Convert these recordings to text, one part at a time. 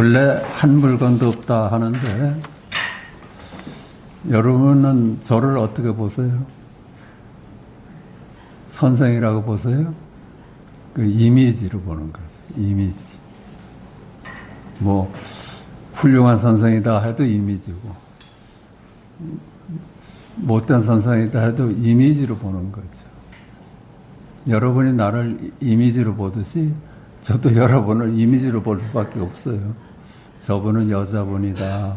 본래 한 물건도 없다 하는데 여러분은 저를 어떻게 보세요? 선생이라고 보세요? 그 이미지로 보는 거죠. 이미지. 뭐 훌륭한 선생이다 해도 이미지고 못된 선생이다 해도 이미지로 보는 거죠. 여러분이 나를 이미지로 보듯이 저도 여러분을 이미지로 볼 수밖에 없어요. 저분은 여자분이다.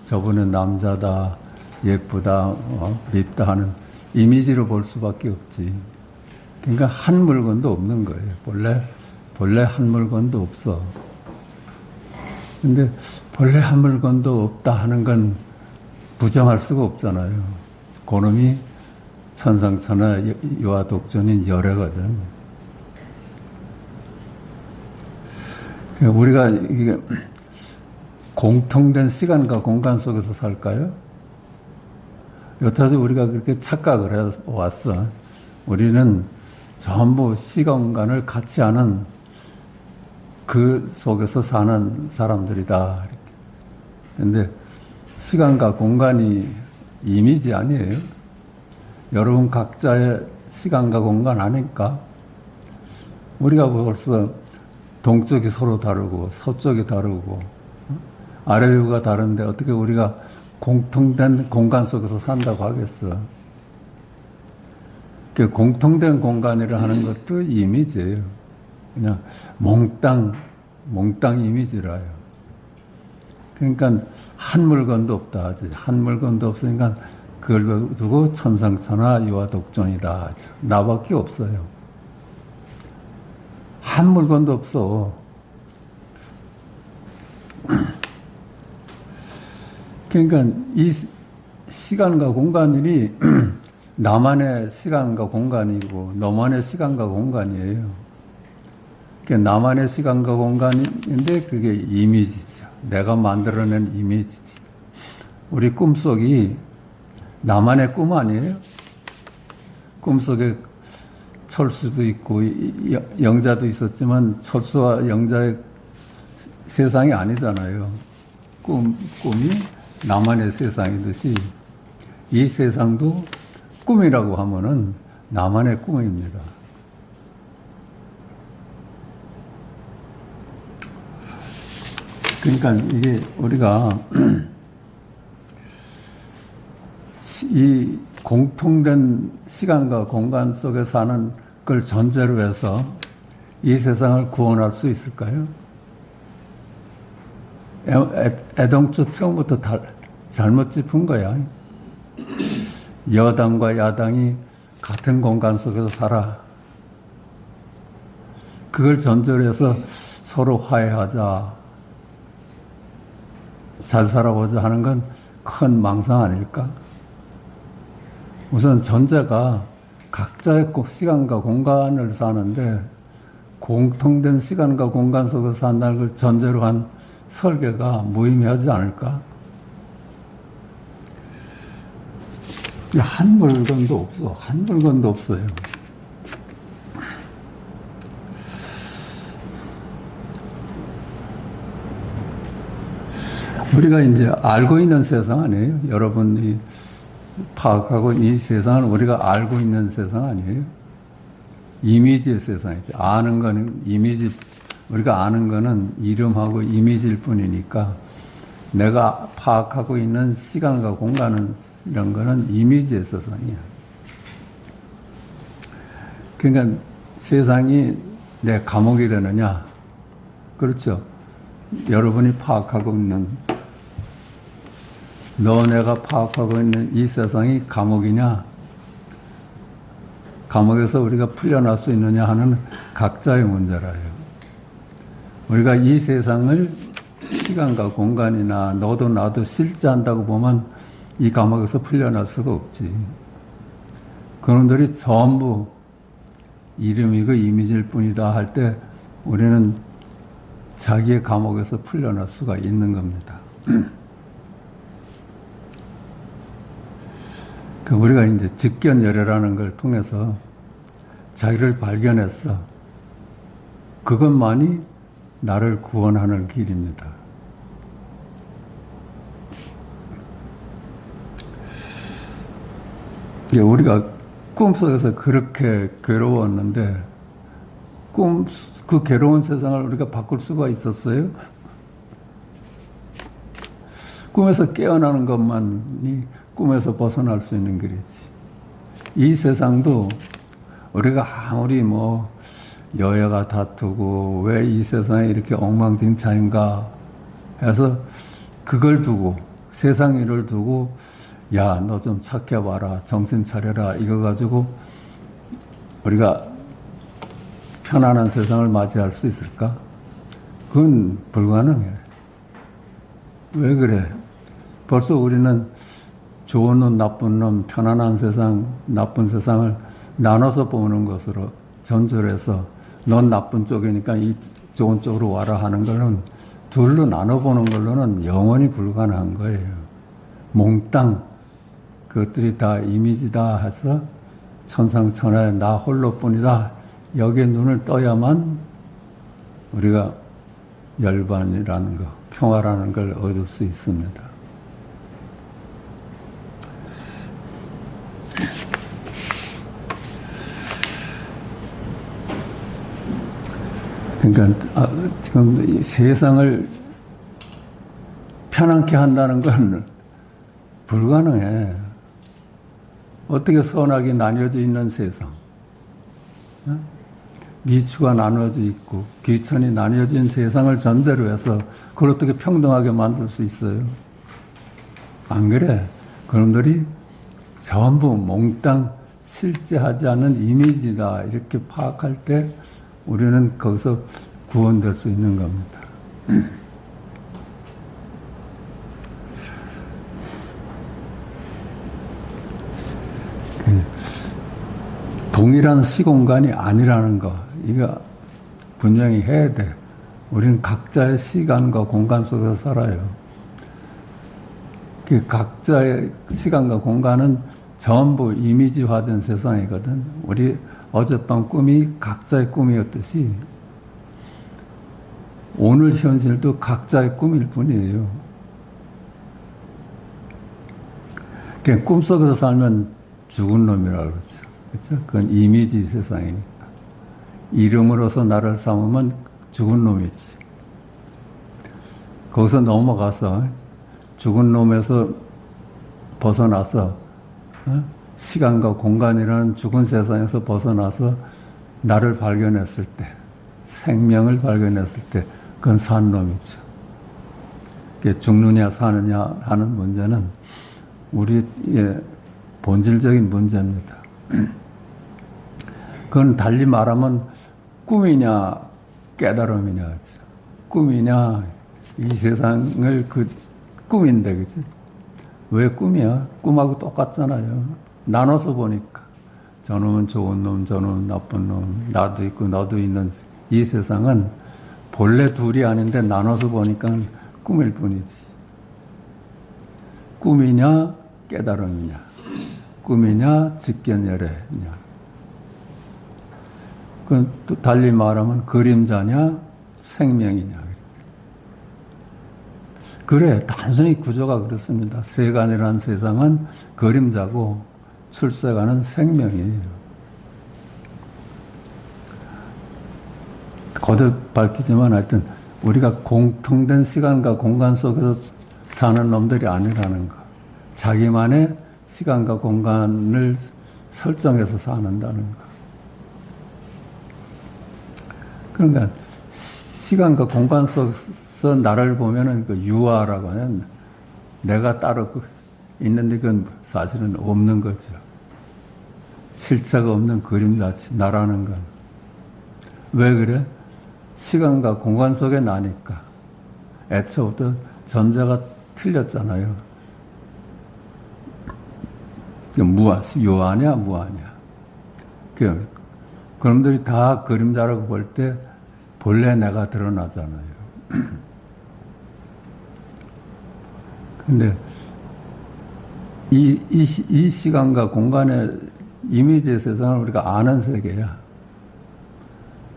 저분은 남자다. 예쁘다. 밉다 하는 이미지로 볼 수밖에 없지. 그러니까 한 물건도 없는 거예요. 본래 한 물건도 없어. 근데 본래 한 물건도 없다 하는 건 부정할 수가 없잖아요. 그놈이 천상천하 유아독존인 열애거든. 우리가 이게 공통된 시간과 공간 속에서 살까요? 여태까지 우리가 그렇게 착각을 해왔어. 우리는 전부 시간간을 같이 하는 그 속에서 사는 사람들이다. 그런데 시간과 공간이 이미지 아니에요? 여러분 각자의 시간과 공간 아닐까? 우리가 벌써 동쪽이 서로 다르고 서쪽이 다르고 아래위가 다른데 어떻게 우리가 공통된 공간 속에서 산다고 하겠어? 그 공통된 공간이라 하는 것도 이미지예요. 그냥 몽땅 이미지라요. 그러니까 한 물건도 없다 하지. 한 물건도 없으니까 그걸 두고 천상천하 유아독존이다 하죠. 나밖에 없어요. 한 물건도 없어. 그러니까 이 시간과 공간이 나만의 시간과 공간이고 너만의 시간과 공간이에요. 그러니까 나만의 시간과 공간인데 그게 이미지죠. 내가 만들어낸 이미지지. 우리 꿈속이 나만의 꿈 아니에요? 꿈속에 철수도 있고 영자도 있었지만 철수와 영자의 세상이 아니잖아요. 꿈이 나만의 세상이듯이 이 세상도 꿈이라고 하면은 나만의 꿈입니다. 그러니까 이게 우리가 이 공통된 시간과 공간 속에 사는 걸 전제로 해서 이 세상을 구원할 수 있을까요? 애동초 처음부터 잘못 짚은 거야. 여당과 야당이 같은 공간 속에서 살아. 그걸 전제로 해서 서로 화해하자, 잘 살아보자 하는 건 큰 망상 아닐까? 우선 전제가 각자의 시간과 공간을 사는데 공통된 시간과 공간 속에서 산다는 걸 전제로 한 설계가 무의미하지 않을까? 한 물건도 없어. 한 물건도 없어요. 우리가 이제 알고 있는 세상 아니에요? 여러분이 파악하고 이 세상은 우리가 알고 있는 세상 아니에요? 이미지의 세상이죠. 아는 거는 이미지, 우리가 아는 거는 이름하고 이미지일 뿐이니까 내가 파악하고 있는 시간과 공간은 이런 거는 이미지의 세상이야. 그러니까 세상이 내 감옥이 되느냐? 그렇죠. 여러분이 파악하고 있는 내가 파악하고 있는 이 세상이 감옥이냐? 감옥에서 우리가 풀려날 수 있느냐 하는 각자의 문제라요. 우리가 이 세상을 시간과 공간이나 너도 나도 실제한다고 보면 이 감옥에서 풀려날 수가 없지. 그놈들이 전부 이름이고 이미지일 뿐이다 할 때 우리는 자기의 감옥에서 풀려날 수가 있는 겁니다. 우리가 이제 직견열애라는 걸 통해서 자기를 발견했어. 그것만이 나를 구원하는 길입니다. 우리가 꿈속에서 그렇게 괴로웠는데 그 괴로운 세상을 우리가 바꿀 수가 있었어요? 꿈에서 깨어나는 것만이 꿈에서 벗어날 수 있는 길이지. 이 세상도 우리가 아무리 여야가 다투고 왜 이 세상이 이렇게 엉망진창인가 해서 그걸 두고 세상 일을 두고 야, 너 좀 착해봐라, 정신 차려라 이거 가지고 우리가 편안한 세상을 맞이할 수 있을까? 그건 불가능해. 왜 그래? 벌써 우리는 좋은 놈, 나쁜 놈, 편안한 세상, 나쁜 세상을 나눠서 보는 것으로 전술해서 넌 나쁜 쪽이니까 이 좋은 쪽으로 와라 하는 거는 둘로 나눠보는 걸로는 영원히 불가능한 거예요. 몽땅 그것들이 다 이미지다 해서 천상천하에 나 홀로뿐이다. 여기에 눈을 떠야만 우리가 열반이라는 거, 평화라는 걸 얻을 수 있습니다. 그러니까 지금 세상을 편안케 한다는 건 불가능해. 어떻게 선악이 나뉘어져 있는 세상, 미추가 나뉘어져 있고 귀천이 나뉘어진 세상을 전제로 해서 그걸 어떻게 평등하게 만들 수 있어요? 안 그래? 그놈들이 전부 몽땅 실제하지 않는 이미지다 이렇게 파악할 때 우리는 거기서 구원될 수 있는 겁니다. 동일한 시공간이 아니라는 거, 이거 분명히 해야 돼. 우리는 각자의 시간과 공간 속에서 살아요. 그 각자의 시간과 공간은 전부 이미지화된 세상이거든. 우리 어젯밤 꿈이 각자의 꿈이었듯이 오늘 현실도 각자의 꿈일 뿐이에요. 그냥 꿈속에서 살면 죽은 놈이라고 그러죠. 그렇죠? 그건 이미지 세상이니까. 이름으로서 나를 삼으면 죽은 놈이지. 거기서 넘어가서 죽은 놈에서 벗어나서 시간과 공간이라는 죽은 세상에서 벗어나서 나를 발견했을 때, 생명을 발견했을 때 그건 산 놈이죠. 죽느냐 사느냐 하는 문제는 우리의 본질적인 문제입니다. 그건 달리 말하면 꿈이냐 깨달음이냐. 꿈이냐 이 세상을 그 꿈인데 그치? 왜 꿈이야? 꿈하고 똑같잖아요. 나눠서 보니까 저놈은 좋은 놈, 저놈은 나쁜 놈, 나도 있고 너도 있는 이 세상은 본래 둘이 아닌데 나눠서 보니까 꿈일 뿐이지. 꿈이냐 깨달음이냐, 꿈이냐 직견열애냐. 또 달리 말하면 그림자냐 생명이냐. 그래, 단순히 구조가 그렇습니다. 세간이라는 세상은 그림자고 출세간은 생명이에요. 거듭 밝히지만 하여튼 우리가 공통된 시간과 공간 속에서 사는 놈들이 아니라는 거. 자기만의 시간과 공간을 설정해서 사는다는 거. 그러니까 시간과 공간 속에서 나를 보면은 그 유아라고 하는 내가 따로 있는데 그건 사실은 없는 거죠. 실체가 없는 그림자지 나라는 건. 왜 그래? 시간과 공간 속에 나니까. 애초부터 전제가 틀렸잖아요. 유아냐 무아냐. 그놈들이 다 그림자라고 볼 때 본래 내가 드러나잖아요. 근데 이 시간과 공간의 이미지의 세상을 우리가 아는 세계야.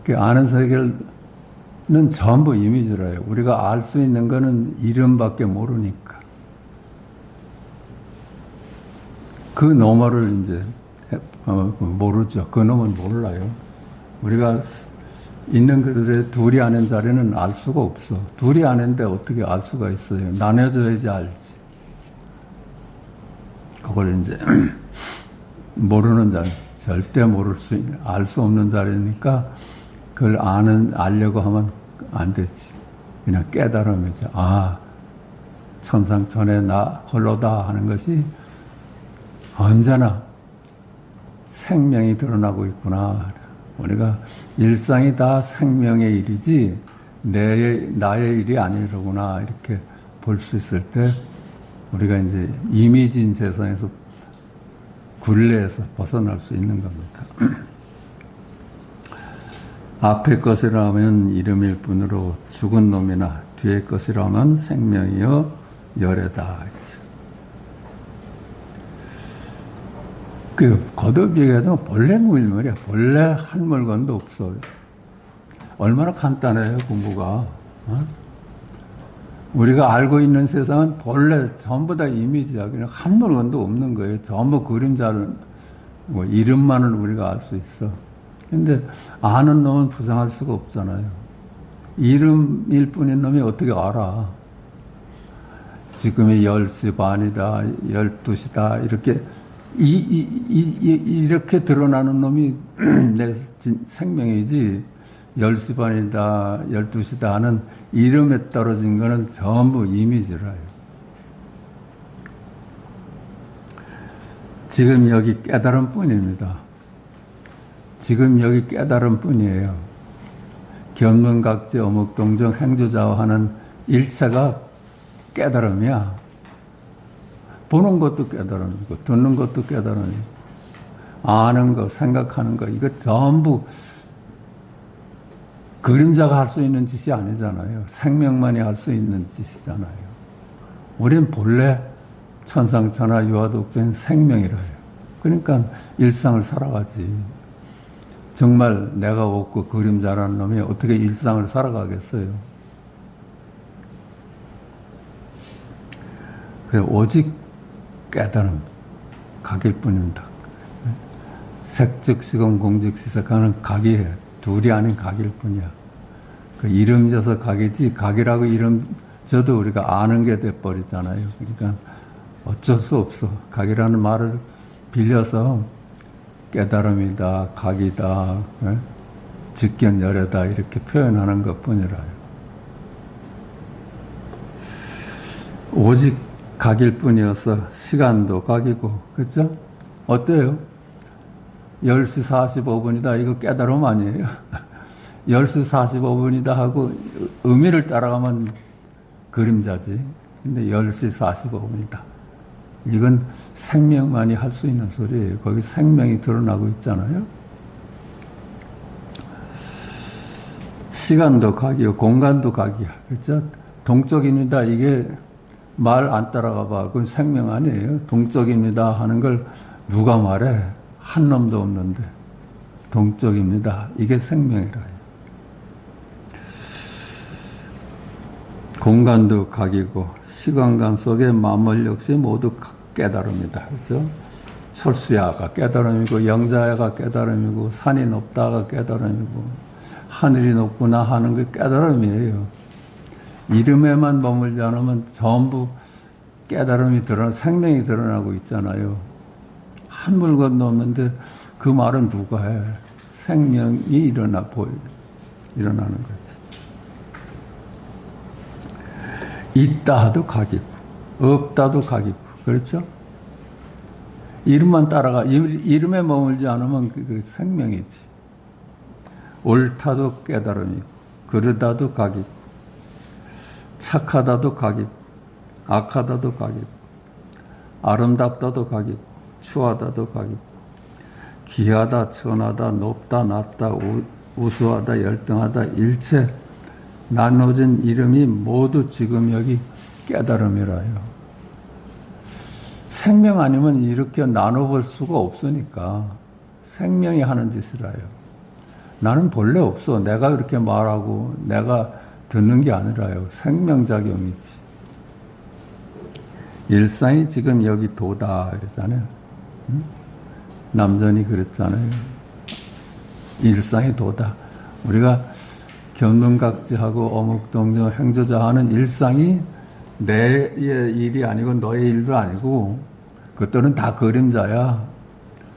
그 아는 세계는 전부 이미지라요. 우리가 알 수 있는 거는 이름밖에 모르니까. 그 너머를 이제 모르죠. 그 놈은 몰라요. 우리가 있는 그들의 둘이 아는 자리는 알 수가 없어. 둘이 아는데 어떻게 알 수가 있어요. 나눠줘야지 알지. 그걸 이제 모르는 자리, 절대 모를 수 있는, 알 수 없는 자리니까 그걸 알려고 하면 안 되지. 그냥 깨달음이죠. 아, 천상천에 나 홀로다 하는 것이 언제나 생명이 드러나고 있구나. 우리가 일상이 다 생명의 일이지 나의 일이 아니로구나 이렇게 볼 수 있을 때 우리가 이제 이미지인 세상에서 굴레에서 벗어날 수 있는 겁니다. 앞의 것이라면 이름일 뿐으로 죽은 놈이나 뒤의 것이라면 생명이여 열애다. 거듭 얘기하자면 본래 무일물이야. 본래 한 물건도 없어요. 얼마나 간단해요, 공부가. 우리가 알고 있는 세상은 본래 전부 다 이미지야. 그냥 한 물건도 없는 거예요. 전부 그림자를, 이름만을 우리가 알 수 있어. 근데 아는 놈은 부정할 수가 없잖아요. 이름일 뿐인 놈이 어떻게 알아? 지금이 10시 반이다, 12시다, 이렇게 드러나는 놈이 내 생명이지, 10시 반이다, 12시다 하는 이름에 떨어진 거는 전부 이미지라요. 지금 여기 깨달음 뿐입니다. 지금 여기 깨달음 뿐이에요. 견문각지 어묵동정 행주자화하는 일체가 깨달음이야. 보는 것도 깨달음이고 듣는 것도 깨달음이고 아는 거, 생각하는 거 이거 전부 그림자가 할 수 있는 짓이 아니잖아요. 생명만이 할 수 있는 짓이잖아요. 우린 본래 천상천하 유아독존 생명이라요. 그러니까 일상을 살아가지. 정말 내가 없고 그림자라는 놈이 어떻게 일상을 살아가겠어요. 오직 깨달음, 각일 뿐입니다. 색즉 시공 공즉 시색하는 각이 둘이 아닌 각일 뿐이야. 그 이름 져서 각이지 각이라고 이름 져도 우리가 아는 게 돼버리잖아요. 그러니까 어쩔 수 없어. 각이라는 말을 빌려서 깨달음이다, 각이다, 직견열애다 이렇게 표현하는 것뿐이라요. 오직 각일 뿐이어서 시간도 각이고, 그렇죠? 어때요? 10시 45분이다 이거 깨달음 아니에요? 10시 45분이다 하고 의미를 따라가면 그림자지. 근데 10시 45분이다. 이건 생명만이 할 수 있는 소리예요. 거기 생명이 드러나고 있잖아요. 시간도 각이요, 공간도 각이야. 그렇죠? 동쪽입니다. 이게 말 안 따라가 봐. 그건 생명 아니에요. 동쪽입니다 하는 걸 누가 말해? 한 놈도 없는데. 동쪽입니다. 이게 생명이라. 공간도 각이고 시간감 속의 만물 역시 모두 깨달음이다. 그렇죠? 철수야가 깨달음이고 영자야가 깨달음이고 산이 높다가 깨달음이고 하늘이 높구나 하는 게 깨달음이에요. 이름에만 머물지 않으면 전부 깨달음이 드러나 생명이 드러나고 있잖아요. 한 물건도 없는데 그 말은 누가 해? 생명이 일어나는 거지. 있다 하도 각이고 없다도 각이고 그렇죠? 이름만 따라가 이름에 머물지 않으면 그 생명이지. 옳다도 깨달음이고 그르다도 각이고 착하다도 각이고 악하다도 각이고 아름답다도 각이고 추하다도 각이고 귀하다 천하다 높다 낮다 우수하다 열등하다 일체 나눠진 이름이 모두 지금 여기 깨달음이라요. 생명 아니면 이렇게 나눠볼 수가 없으니까 생명이 하는 짓이라요. 나는 본래 없어. 내가 그렇게 말하고 내가 듣는 게 아니라요. 생명작용이지. 일상이 지금 여기 도다 이러잖아요. 남전이 그랬잖아요. 일상이 도다. 우리가 견문각지하고 어묵동정 행조자하는 일상이 내 일이 아니고 너의 일도 아니고 그것들은 다 그림자야.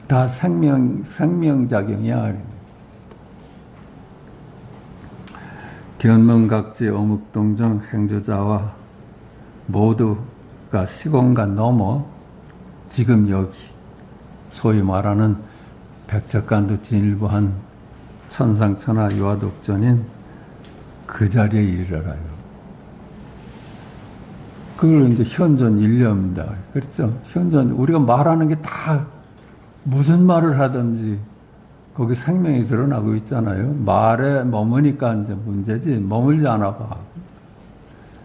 다 생명작용이야. 견문각지 어묵동정 행조자와 모두가 시공간 넘어 지금 여기 소위 말하는 백척간도 진일보한 천상천하 유화독전인 그 자리에 이르러요. 그걸 이제 현존 일념입니다. 그렇죠? 현존, 우리가 말하는 게 다 무슨 말을 하든지 거기 생명이 드러나고 있잖아요. 말에 머무니까 이제 문제지, 머물지 않아 봐.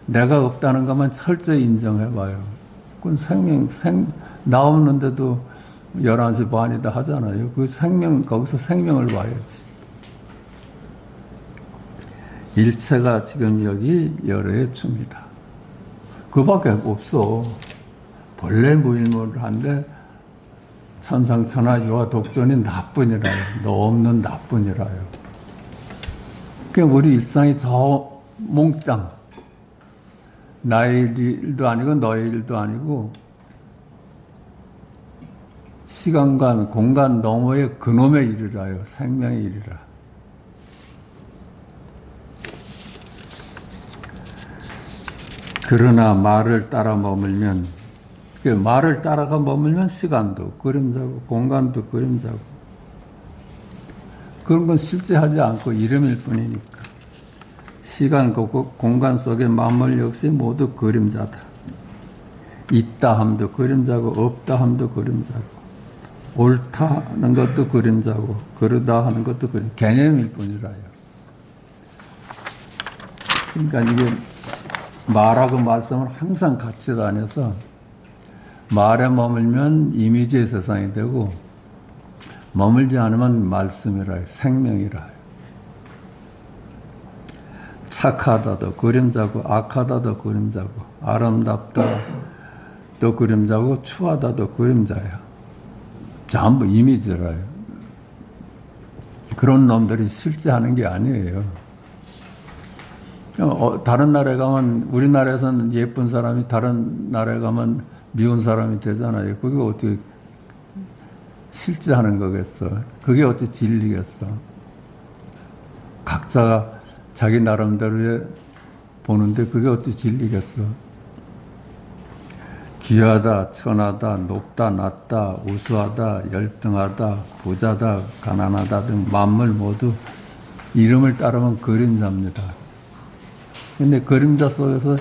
내가 없다는 것만 철저히 인정해봐요. 그건 나 없는데도 11시 반이다 하잖아요. 그 거기서 생명을 봐야지. 일체가 지금 여기 열애의 춤이다. 그밖에 없어. 본래 무일무일한데 천상천하 유화 독존이 나뿐이라요. 너 없는 나뿐이라요. 그러니까 우리 일상이 저 몽땅 나의 일도 아니고 너의 일도 아니고 시간간 공간 너머의 그놈의 일이라요. 생명의 일이라. 그러나 말을 따라 머물면 말을 따라가 머물면 시간도 그림자고 공간도 그림자고 그런 건 실제하지 않고 이름일 뿐이니까 시간 공간 속의 만물 역시 모두 그림자다. 있다 함도 그림자고 없다 함도 그림자고 옳다 하는 것도 그림자고 그러다 하는 것도 개념일 뿐이라요. 그러니까 이게 말하고 말씀은 항상 같이 다녀서 말에 머물면 이미지의 세상이 되고 머물지 않으면 말씀이라 생명이라. 착하다도 그림자고 악하다도 그림자고 아름답다도 그림자고 추하다도 그림자야. 전부 이미지라요. 그런 놈들이 실제 하는 게 아니에요. 다른 나라에 가면 우리나라에서는 예쁜 사람이 다른 나라에 가면 미운 사람이 되잖아요. 그게 어떻게 실제 하는 거겠어. 그게 어떻게 진리겠어. 각자가 자기 나름대로 보는데 그게 어떻게 진리겠어. 귀하다, 천하다, 높다, 낮다, 우수하다, 열등하다, 부자다, 가난하다 등 만물 모두 이름을 따르면 그림자입니다. 근데 그림자 속에서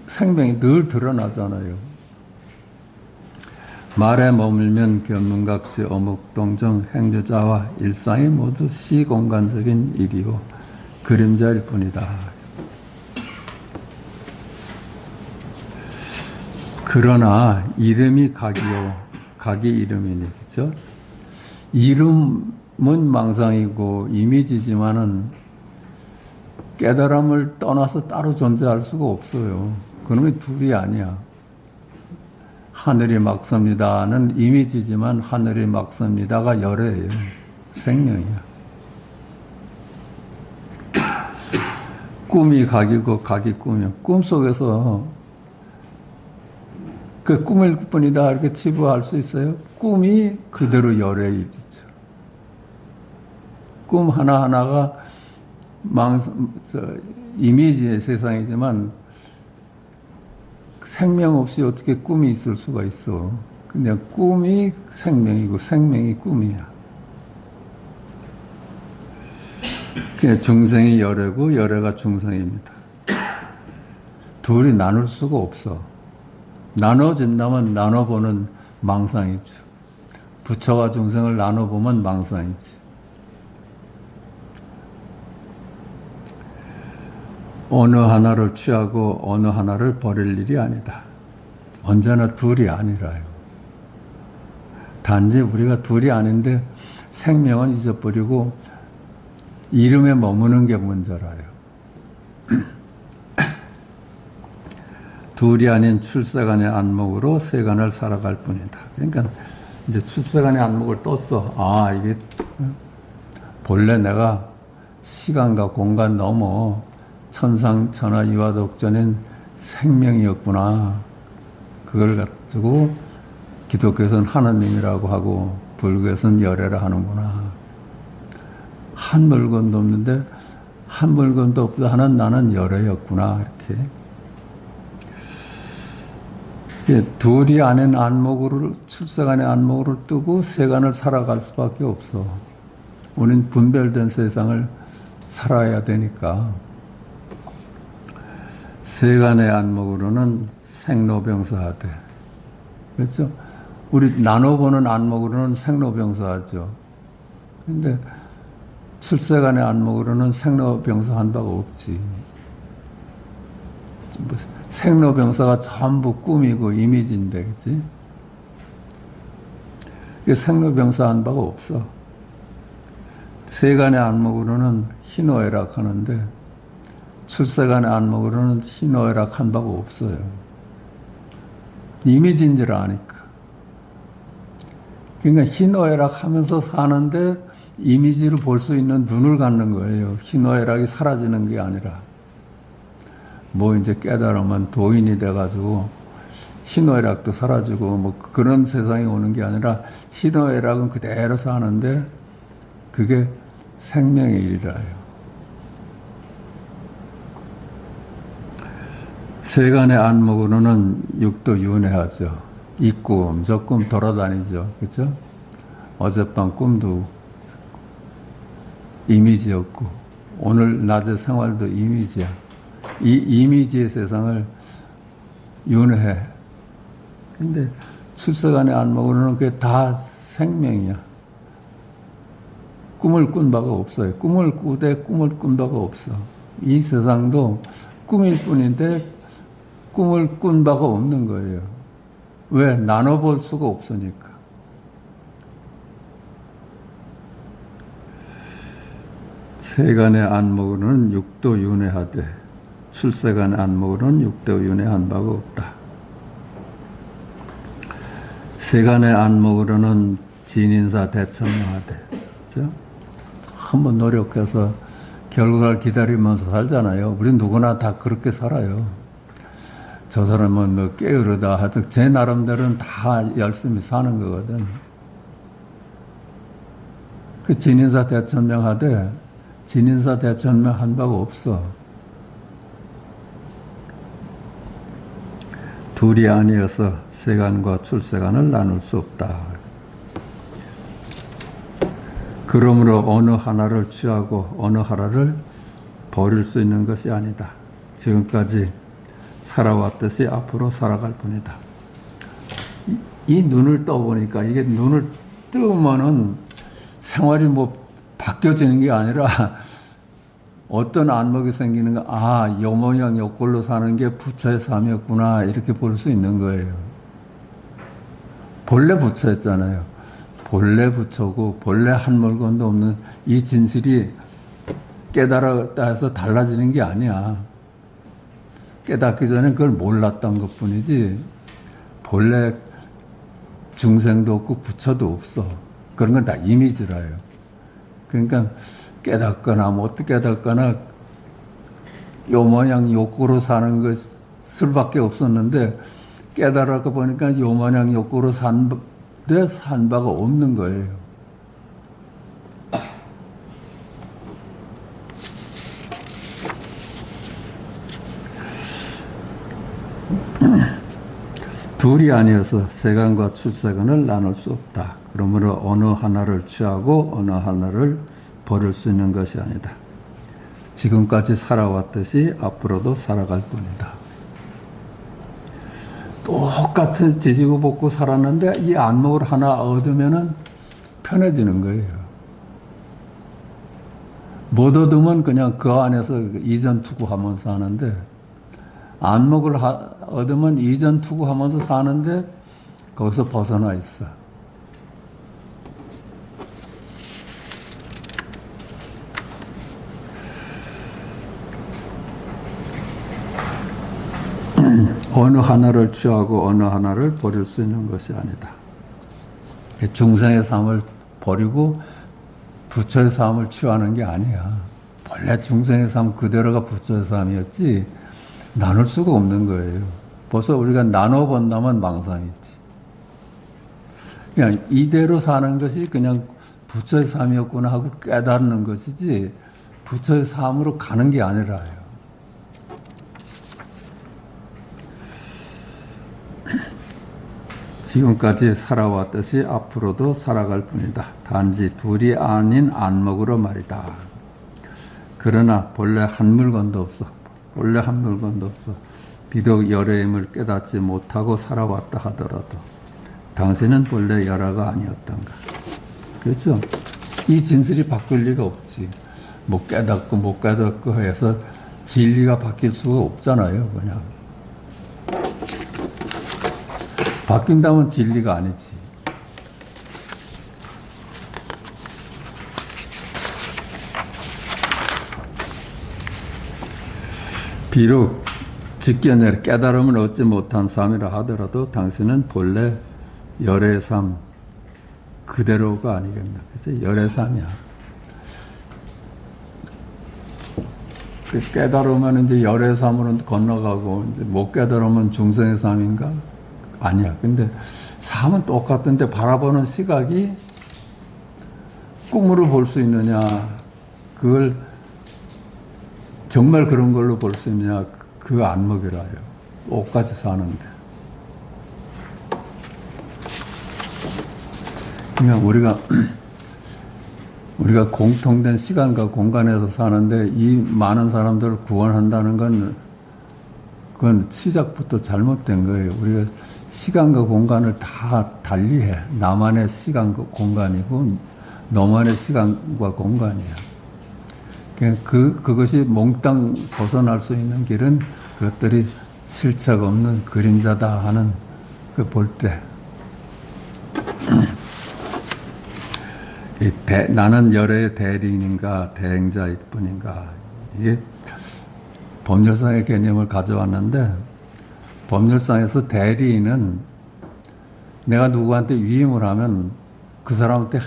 생명이 늘 드러나잖아요. 말에 머물면 견문각지 어묵동정 행조자와 일상이 모두 시공간적인 일이요 그림자일 뿐이다. 그러나 이름이 각이요 각이 이름이니 그렇죠? 이름은 망상이고 이미지지만은 깨달음을 떠나서 따로 존재할 수가 없어요. 그놈이 둘이 아니야. 하늘이 막섭니다는 이미지지만 하늘이 막섭니다가 열애예요. 생명이야. 꿈이 각이고 각이 꿈이야. 꿈속에서 그 꿈일 뿐이다 이렇게 치부할 수 있어요? 꿈이 그대로 열애의 일이죠. 꿈 하나하나가 이미지의 세상이지만 생명 없이 어떻게 꿈이 있을 수가 있어. 근데 꿈이 생명이고 생명이 꿈이야. 중생이 열애고 열애가 중생입니다. 둘이 나눌 수가 없어. 나눠진다면 나눠보는 망상이죠. 부처와 중생을 나눠보면 망상이지. 어느 하나를 취하고 어느 하나를 버릴 일이 아니다. 언제나 둘이 아니라요. 단지 우리가 둘이 아닌데 생명은 잊어버리고 이름에 머무는 게 문제라요. 둘이 아닌 출세간의 안목으로 세간을 살아갈 뿐이다. 그러니까 이제 출세간의 안목을 떴어. 아, 이게 본래 내가 시간과 공간 넘어 천상천하 유아독전인 생명이었구나. 그걸 가지고 기독교에서는 하느님이라고 하고 불교에서는 열애라 하는구나. 한 물건도 없는데 한 물건도 없다 하는 나는 열애였구나. 이렇게 둘이 아닌 안목으로 출세간의 안목으로 뜨고 세간을 살아갈 수밖에 없어. 우린 분별된 세상을 살아야 되니까. 세간의 안목으로는 생로병사하되. 그렇죠? 우리 나눠보는 안목으로는 생로병사하죠. 근데 출세간의 안목으로는 생로병사한 바가 없지. 생로병사가 전부 꿈이고 이미지인데, 그치? 생로병사한 바가 없어. 세간의 안목으로는 희노애락 하는데, 출세간의 안목으로는 희노애락 한 바가 없어요. 이미지인 줄 아니까. 그러니까 희노애락 하면서 사는데 이미지를 볼 수 있는 눈을 갖는 거예요. 희노애락이 사라지는 게 아니라. 뭐 이제 깨달으면 도인이 돼가지고 희노애락도 사라지고 뭐 그런 세상이 오는 게 아니라 희노애락은 그대로 사는데 그게 생명의 일이라요. 세간의 안목으로는 육도 윤회하죠. 이 꿈, 저 꿈 돌아다니죠. 그렇죠? 어젯밤 꿈도 이미지였고 오늘 낮의 생활도 이미지야. 이 이미지의 세상을 윤회. 근데 출세간의 안목으로는 그게 다 생명이야. 꿈을 꾼 바가 없어요. 꿈을 꾸되 꿈을 꾼 바가 없어. 이 세상도 꿈일 뿐인데 꿈을 꾼 바가 없는 거예요. 왜? 나눠볼 수가 없으니까. 세간의 안목으로는 육도 윤회하되 출세간의 안목으로는 육도 윤회한 바가 없다. 세간의 안목으로는 진인사 대천명하되. 그렇죠? 한번 노력해서 결과를 기다리면서 살잖아요. 우리 누구나 다 그렇게 살아요. 저 사람은 뭐 게으르다 하여튼 제 나름대로는 다 열심히 사는 거거든. 그 진인사 대천명하되 진인사 대천명 한 바가 없어. 둘이 아니어서 세간과 출세간을 나눌 수 없다. 그러므로 어느 하나를 취하고 어느 하나를 버릴 수 있는 것이 아니다. 지금까지 살아왔듯이 앞으로 살아갈 뿐이다. 이 눈을 떠보니까 이게 눈을 뜨면은 생활이 뭐 바뀌어지는 게 아니라 어떤 안목이 생기는 거, 아, 요 모양 요 꼴로 사는 게 부처의 삶이었구나 이렇게 볼 수 있는 거예요. 본래 부처였잖아요. 본래 부처고 본래 한 물건도 없는 이 진실이 깨달았다 해서 달라지는 게 아니야. 깨닫기 전에 그걸 몰랐던 것뿐이지 본래 중생도 없고 부처도 없어. 그런 건 다 이미지라요. 그러니까 깨닫거나 못 깨닫거나 요 모양 요 꼴로 사는 것을밖에 없었는데 깨달아서 보니까 요 모양 요 꼴로 산 바가 없는 거예요. 둘이 아니어서 세간과 출세간을 나눌 수 없다. 그러므로 어느 하나를 취하고 어느 하나를 버릴 수 있는 것이 아니다. 지금까지 살아왔듯이 앞으로도 살아갈 뿐이다. 똑같은 지지고 볶고 살았는데 이 안목을 하나 얻으면은 편해지는 거예요. 못 얻으면 그냥 그 안에서 이전 투구하면서 사는데 안목을 얻으면 이전 투구하면서 사는데 거기서 벗어나 있어. 어느 하나를 취하고 어느 하나를 버릴 수 있는 것이 아니다. 중생의 삶을 버리고 부처의 삶을 취하는 게 아니야. 본래 중생의 삶 그대로가 부처의 삶이었지 나눌 수가 없는 거예요. 벌써 우리가 나눠본다면 망상이지. 그냥 이대로 사는 것이 그냥 부처의 삶이었구나 하고 깨닫는 것이지 부처의 삶으로 가는 게 아니라요. 지금까지 살아왔듯이 앞으로도 살아갈 뿐이다. 단지 둘이 아닌 안목으로 말이다. 그러나 본래 한 물건도 없어. 본래 한 물건도 없어. 비록 열의 힘을 깨닫지 못하고 살아왔다 하더라도 당신은 본래 열화가 아니었던가. 그렇죠? 이 진술이 바뀔 리가 없지. 못 깨닫고 못 깨닫고 해서 진리가 바뀔 수가 없잖아요. 그냥. 바뀐다면 진리가 아니지. 비록 직견에 깨달음을 얻지 못한 삶이라 하더라도 당신은 본래 열의 삶 그대로가 아니겠나. 그래서 열의 삶이야. 그 깨달으면 이제 열의 삶으로 건너가고 이제 못 깨달으면 중생의 삶인가? 아니야. 근데 삶은 똑같은데 바라보는 시각이 꿈으로 볼 수 있느냐, 그걸 정말 그런 걸로 볼 수 있느냐, 그 안목이라요. 똑같이 사는데. 그러니까 우리가 공통된 시간과 공간에서 사는데 이 많은 사람들을 구원한다는 건 그건 시작부터 잘못된 거예요. 우리가 시간과 공간을 다 달리해. 나만의 시간과 공간이고 너만의 시간과 공간이야. 그것이 몽땅 벗어날 수 있는 길은 그것들이 실체가 없는 그림자다 하는 그 볼 때. 나는 열의 대리인인가 대행자일 뿐인가. 이게 법률상의 개념을 가져왔는데 법률상에서 대리인은 내가 누구한테 위임을 하면 그 사람한테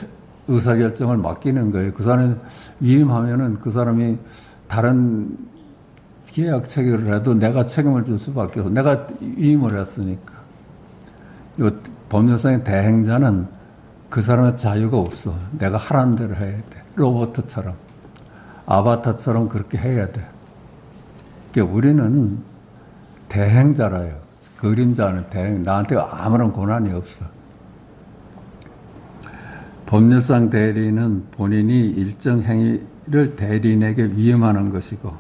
의사결정을 맡기는 거예요. 그 사람이 위임하면은 그 사람이 다른 계약 체결을 해도 내가 책임을 질 수밖에 없어. 내가 위임을 했으니까. 이 법률상의 대행자는 그 사람의 자유가 없어. 내가 하라는 대로 해야 돼. 로봇처럼. 아바타처럼 그렇게 해야 돼. 그러니까 우리는 대행자라요. 그림자는 대행. 나한테 아무런 권한이 없어. 법률상 대리인은 본인이 일정 행위를 대리인에게 위임하는 것이고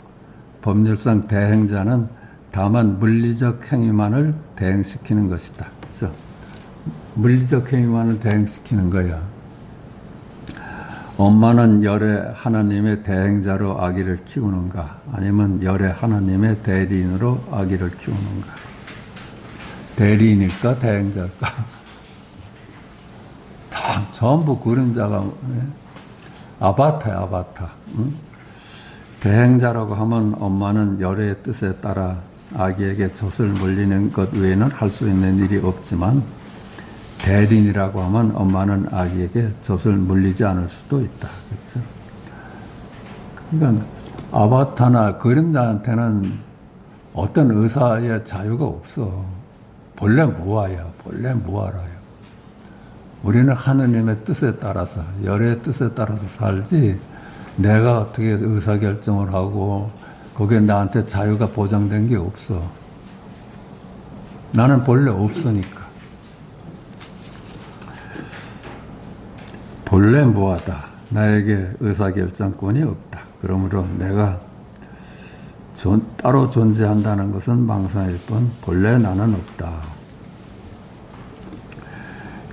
법률상 대행자는 다만 물리적 행위만을 대행시키는 것이다. 그렇죠? 물리적 행위만을 대행시키는 거야. 엄마는 열의 하나님의 대행자로 아기를 키우는가? 아니면 열의 하나님의 대리인으로 아기를 키우는가? 대리인일까? 대행자일까? 다 전부 그림자가 아바타야, 아바타. 응? 대행자라고 하면 엄마는 열의 뜻에 따라 아기에게 젖을 물리는 것 외에는 할 수 있는 일이 없지만 대리인이라고 하면 엄마는 아기에게 젖을 물리지 않을 수도 있다. 그렇죠? 그러니까 아바타나 그림자한테는 어떤 의사의 자유가 없어. 본래 무아야. 본래 무아라요. 우리는 하느님의 뜻에 따라서, 열의 뜻에 따라서 살지 내가 어떻게 의사결정을 하고 거기에 나한테 자유가 보장된 게 없어. 나는 본래 없으니까. 본래 무하다. 나에게 의사결정권이 없다. 그러므로 내가 따로 존재한다는 것은 망상일 뿐 본래 나는 없다.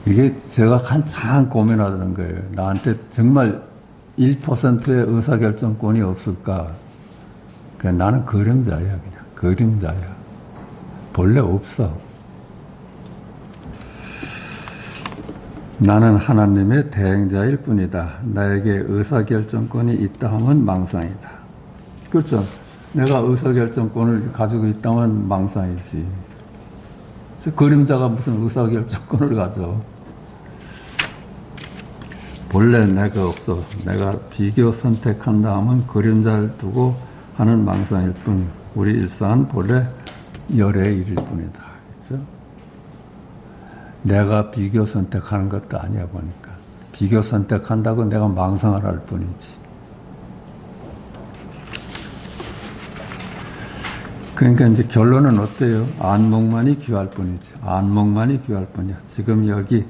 이게 제가 한참 고민하던 거예요. 나한테 정말 1%의 의사결정권이 없을까? 그냥 나는 그림자야, 그냥. 그림자야. 본래 없어. 나는 하나님의 대행자일 뿐이다. 나에게 의사결정권이 있다 하면 망상이다. 그렇죠. 내가 의사결정권을 가지고 있다면 망상이지. 그림자가 무슨 의사결정권을 가져. 본래 내가 없어. 내가 비교 선택한 다음은 그림자를 두고 하는 망상일 뿐, 우리 일상은 본래 열의 일일 뿐이다. 그렇죠? 내가 비교 선택하는 것도 아니야 보니까. 비교 선택한다고 내가 망상을 할 뿐이지. 그러니까 이제 결론은 어때요? 안목만이 귀할 뿐이지. 안목만이 귀할 뿐이야. 지금 여기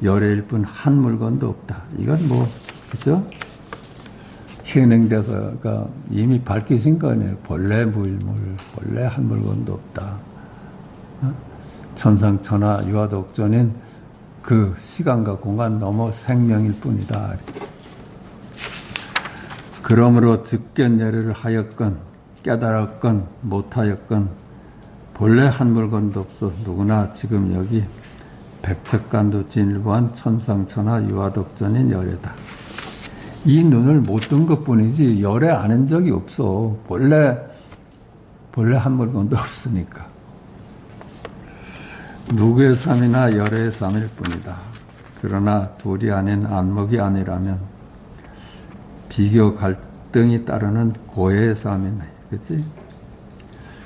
열애일 뿐 한 물건도 없다. 이건 뭐, 그죠? 현행대사가 이미 밝히신 거네요. 본래 무일물, 본래 한 물건도 없다. 천상천하 유화독존인 그 시간과 공간 넘어 생명일 뿐이다. 그러므로 즉견열애를 하였건 깨달았건 못하였건 본래 한 물건도 없어. 누구나 지금 여기 백척간도 진일보한 천상천하 유화독존인 열애다. 이 눈을 못 뜬 것뿐이지 열애 아는 적이 없어. 본래 한 물건도 없으니까. 누구의 삶이나 열애의 삶일 뿐이다. 그러나 둘이 아닌 안목이 아니라면 비교 갈등이 따르는 고해의 삶이네. 그치?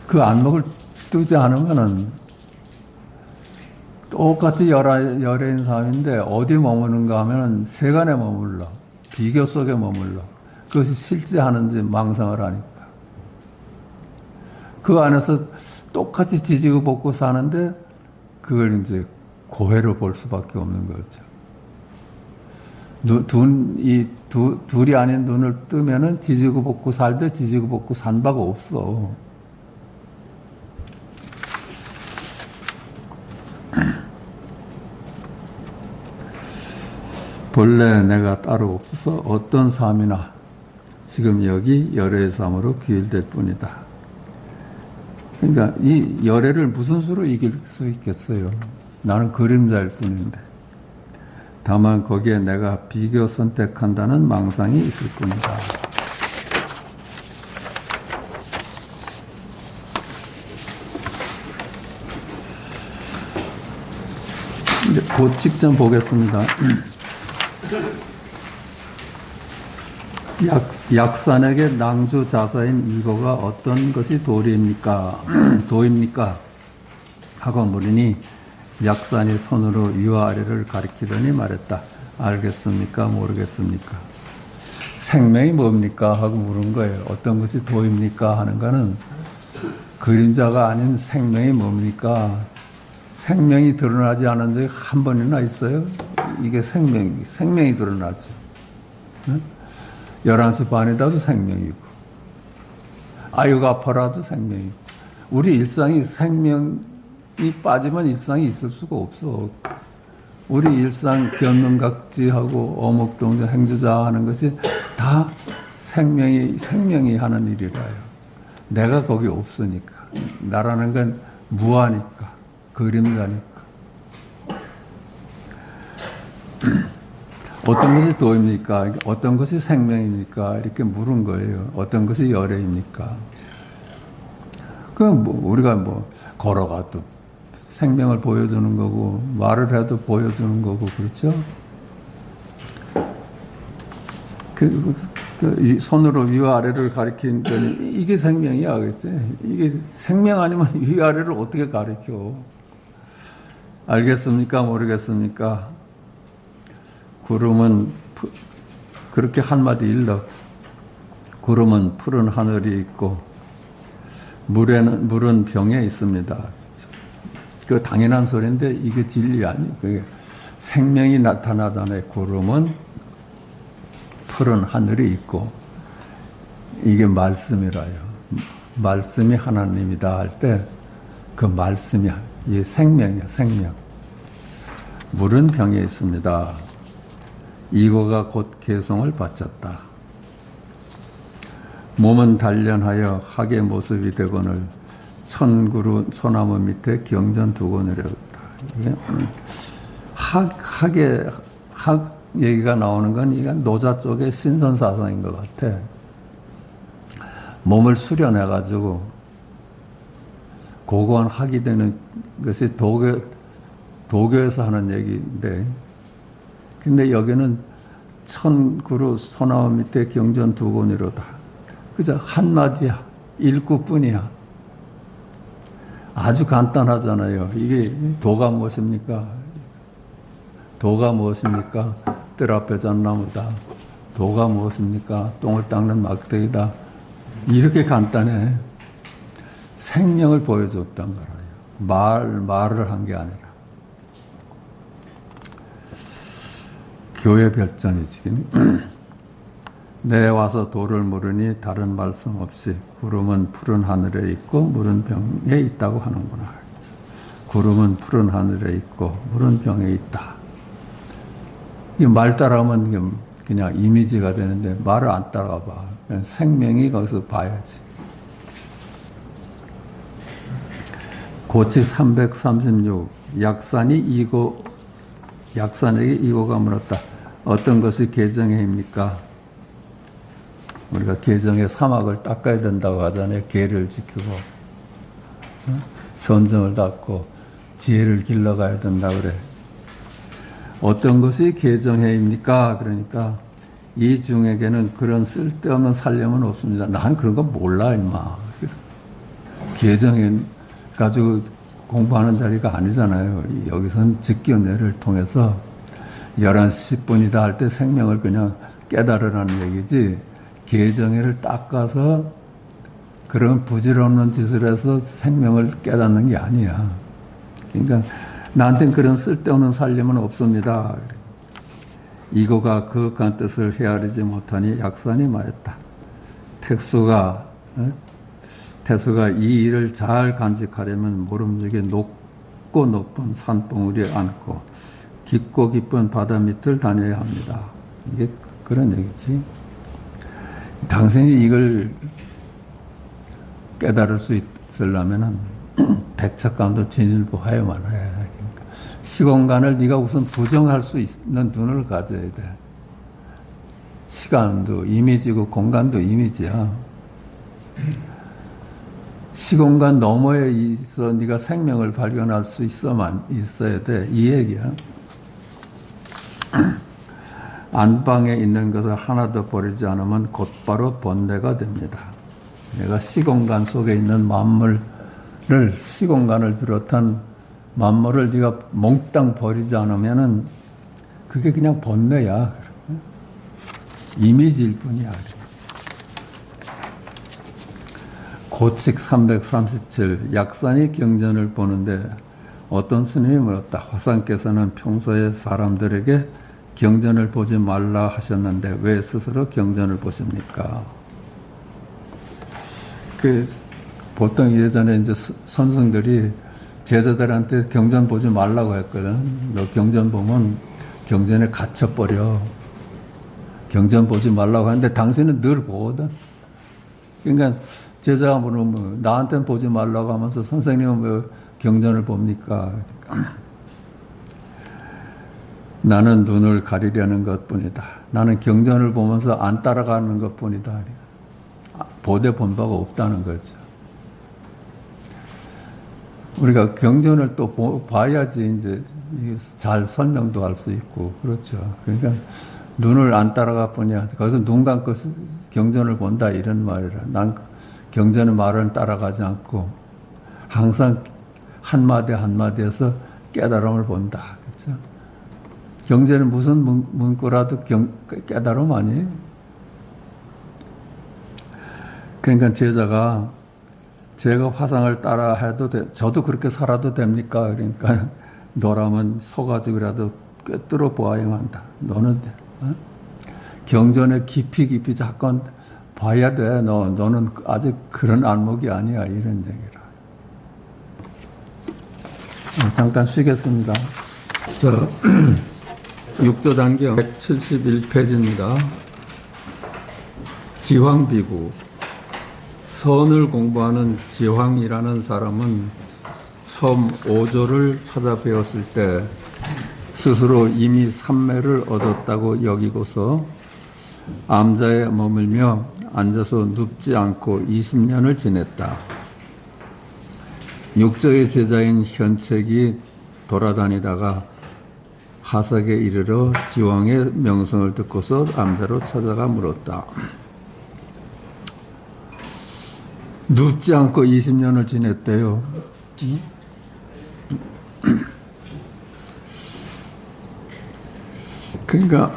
그 안목을 뜨지 않으면은 똑같이 열애인 삶인데 어디 머무는가 하면은 세간에 머물러. 비교 속에 머물러. 그것이 실제하는지 망상을 하니까. 그 안에서 똑같이 지지고 볶고 사는데 그걸 이제 고해로 볼 수밖에 없는 거죠. 둘이 아닌 눈을 뜨면은 지지고 볶고 살되 지지고 볶고 산 바가 없어. 본래 내가 따로 없어서 어떤 삶이나 지금 여기 열애의 삶으로 귀일될 뿐이다. 그러니까 이 열애를 무슨 수로 이길 수 있겠어요? 나는 그림자일 뿐인데. 다만 거기에 내가 비교 선택한다는 망상이 있을 뿐이다. 이제 그 직전 보겠습니다. 약산에게 낭주자사인 이거가 어떤 것이 도리입니까? 도입니까? 하고 물으니 약산이 손으로 위와 아래를 가리키더니 말했다. 알겠습니까? 모르겠습니까? 생명이 뭡니까? 하고 물은 거예요. 어떤 것이 도입니까? 하는 거는 그림자가 아닌 생명이 뭡니까? 생명이 드러나지 않은 적이 한 번이나 있어요? 이게 생명이 드러나죠. 11시 반이라도 생명이고, 아유가 아파라도 생명이고, 우리 일상이 생명이 빠지면 일상이 있을 수가 없어. 우리 일상 견문각지하고 어목동전 행주자 하는 것이 다 생명이 하는 일이라요. 내가 거기 없으니까. 나라는 건 무하니까, 그림자니까. 어떤 것이 도입니까? 어떤 것이 생명입니까? 이렇게 물은 거예요. 어떤 것이 열애입니까? 우리가 걸어가도 생명을 보여주는 거고, 말을 해도 보여주는 거고, 그렇죠? 이 손으로 위와 아래를 가리키는 건 이게 생명이야, 그렇지? 이게 생명 아니면 위아래를 어떻게 가리켜? 알겠습니까? 모르겠습니까? 구름은 그렇게 한마디 일러. 구름은 푸른 하늘이 있고 물은 병에 있습니다. 그 당연한 소리인데 이게 진리 아니에요. 그게 생명이 나타나잖아요. 구름은 푸른 하늘이 있고 이게 말씀이라요. 말씀이 하나님이다 할 때 그 말씀이야. 이게 생명이야. 생명. 물은 병에 있습니다. 이거가 곧 개성을 바쳤다. 몸은 단련하여 학의 모습이 되거늘 천그루 소나무 밑에 경전 두고 내렸다. 이게 학 얘기가 나오는 건 이건 노자 쪽의 신선사상인 것 같아. 몸을 수련해가지고 고고한 학이 되는 것이 도교에서 하는 얘기인데, 근데 여기는 천그루 소나무 밑에 경전 두 권이로다. 그저 한마디야. 일구뿐이야. 아주 간단하잖아요. 이게 도가 무엇입니까? 도가 무엇입니까? 뜰 앞에 잣나무다. 도가 무엇입니까? 똥을 닦는 막대기다. 이렇게 간단해. 생명을 보여줬단 말이에요. 말을 한 게 아니라. 교회 별전이지. 내 와서 도를 물으니 다른 말씀 없이 구름은 푸른 하늘에 있고 물은 병에 있다고 하는구나. 구름은 푸른 하늘에 있고 물은 병에 있다. 이 말 따라가면 그냥 이미지가 되는데 말을 안 따라가 봐. 그냥 생명이 거기서 봐야지. 고칙 336 약산에게 이고가 물었다. 어떤 것이 계정해입니까? 우리가 계정에 사막을 닦아야 된다고 하잖아요. 계를 지키고 선정을 닦고 지혜를 길러가야 된다고 그래. 어떤 것이 계정해입니까? 그러니까 이 중에게는 그런 쓸데없는 살림은 없습니다. 난 그런 거 몰라 임마. 계정해 가지고 공부하는 자리가 아니잖아요. 여기서는 직견례를 통해서 11시 10분이다 할 때 생명을 그냥 깨달으라는 얘기지, 계정회를 닦아서 그런 부질없는 짓을 해서 생명을 깨닫는 게 아니야. 그러니까 나한테는 그런 쓸데없는 살림은 없습니다. 이고가 거룩한 뜻을 헤아리지 못하니 약산이 말했다. 태수가 이 일을 잘 간직하려면 모름지기 높고 높은 산봉우리에 앉고 깊고 깊은 바다 밑을 다녀야 합니다. 이게 그런 얘기지. 당신이 이걸 깨달을 수 있으려면 백척간도 진일보하여만 해. 그러니까 시공간을 네가 우선 부정할 수 있는 눈을 가져야 돼. 시간도 이미지고 공간도 이미지야. 시공간 너머에 있어 네가 생명을 발견할 수 있어야 돼. 이 얘기야. 안방에 있는 것을 하나도 버리지 않으면 곧바로 번뇌가 됩니다. 내가 시공간 속에 있는 만물을, 시공간을 비롯한 만물을 네가 몽땅 버리지 않으면은 그게 그냥 번뇌야. 이미지일 뿐이야. 고칙 337 약산이 경전을 보는데 어떤 스님이 물었다. 화상께서는 평소에 사람들에게 경전을 보지 말라 하셨는데 왜 스스로 경전을 보십니까? 보통 예전에 이제 선생들이 제자들한테 경전 보지 말라고 했거든. 너 경전 보면 경전에 갇혀버려. 경전 보지 말라고 하는데 당신은 늘 보거든. 그러니까 제자가 물으면 나한테는 보지 말라고 하면서 선생님은 왜 경전을 봅니까? 나는 눈을 가리려는 것뿐이다. 나는 경전을 보면서 안 따라가는 것뿐이다. 보대 본 바가 없다는 거죠. 우리가 경전을 또 봐야지 이제 잘 설명도 할 수 있고 그렇죠. 그러니까 눈을 안 따라가 뿐이야. 거기서 눈 감고 경전을 본다 이런 말이라. 난 경전의 말은 따라가지 않고 항상 한마디 한마디에서 깨달음을 본다. 그렇죠? 경전은 무슨 문구라도 깨달음 아니에요? 그러니까 제가 화상을 따라 해도 저도 그렇게 살아도 됩니까? 그러니까 너라면 속아지고라도 꿰뚫어 보아야만 한다. 너는 경전에 깊이 잠깐 봐야 돼. 너는 아직 그런 안목이 아니야. 이런 얘기라. 잠깐 쉬겠습니다. 6조 단경 171페이지입니다. 지황비구. 선을 공부하는 지황이라는 사람은 섬 5조를 찾아 배웠을 때 스스로 이미 삼매를 얻었다고 여기고서 암자에 머물며 앉아서 눕지 않고 20년을 지냈다. 육조의 제자인 현책이 돌아다니다가 하석에 이르러 지왕의 명성을 듣고서 암자로 찾아가 물었다. 눕지 않고 20년을 지냈대요. 그러니까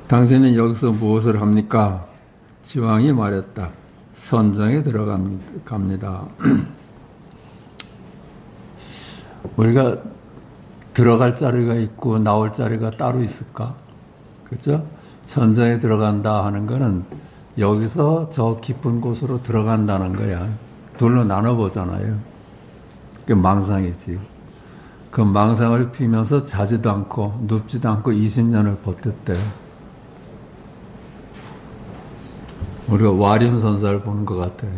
당신은 여기서 무엇을 합니까? 지왕이 말했다. 선정에 들어갑니다. 우리가 들어갈 자리가 있고 나올 자리가 따로 있을까? 그렇죠? 선정에 들어간다 하는 거는 여기서 저 깊은 곳으로 들어간다는 거야. 둘로 나눠보잖아요. 그게 망상이지. 그 망상을 피면서 자지도 않고 눕지도 않고 20년을 버텼대요. 우리가 와림선사를 보는 것 같아요.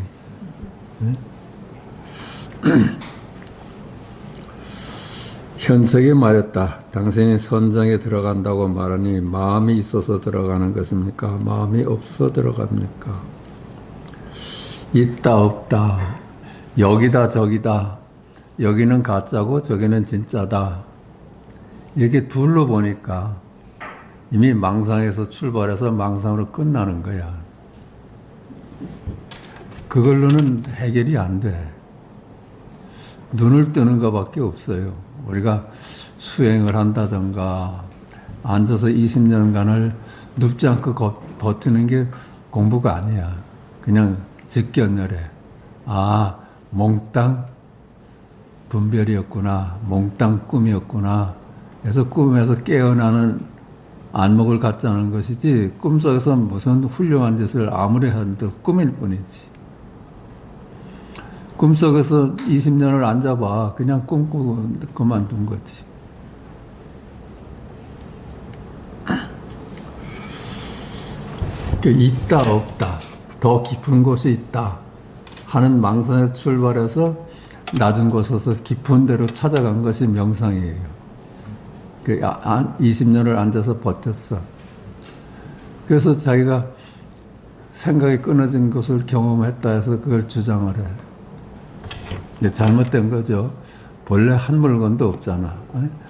현석이 말했다. 당신이 선정에 들어간다고 말하니 마음이 있어서 들어가는 것입니까? 마음이 없어서 들어갑니까? 있다 없다. 여기다 저기다. 여기는 가짜고 저기는 진짜다. 이렇게 둘로 보니까 이미 망상에서 출발해서 망상으로 끝나는 거야. 그걸로는 해결이 안 돼. 눈을 뜨는 것밖에 없어요. 우리가 수행을 한다든가 앉아서 20년간을 눕지 않고 버티는 게 공부가 아니야. 그냥 직견열해. 아, 몽땅 분별이었구나. 몽땅 꿈이었구나. 그래서 꿈에서 깨어나는 안목을 갖자는 것이지 꿈속에서 무슨 훌륭한 짓을 아무리 해도 꿈일 뿐이지. 꿈속에서 20년을 앉아봐. 그냥 꿈꾸고 그만둔 거지. 있다 없다. 더 깊은 곳이 있다 하는 망상에서 출발해서 낮은 곳에서 깊은 데로 찾아간 것이 명상이에요. 20년을 앉아서 버텼어. 그래서 자기가 생각이 끊어진 것을 경험했다 해서 그걸 주장을 해. 잘못된 거죠. 본래 한 물건도 없잖아.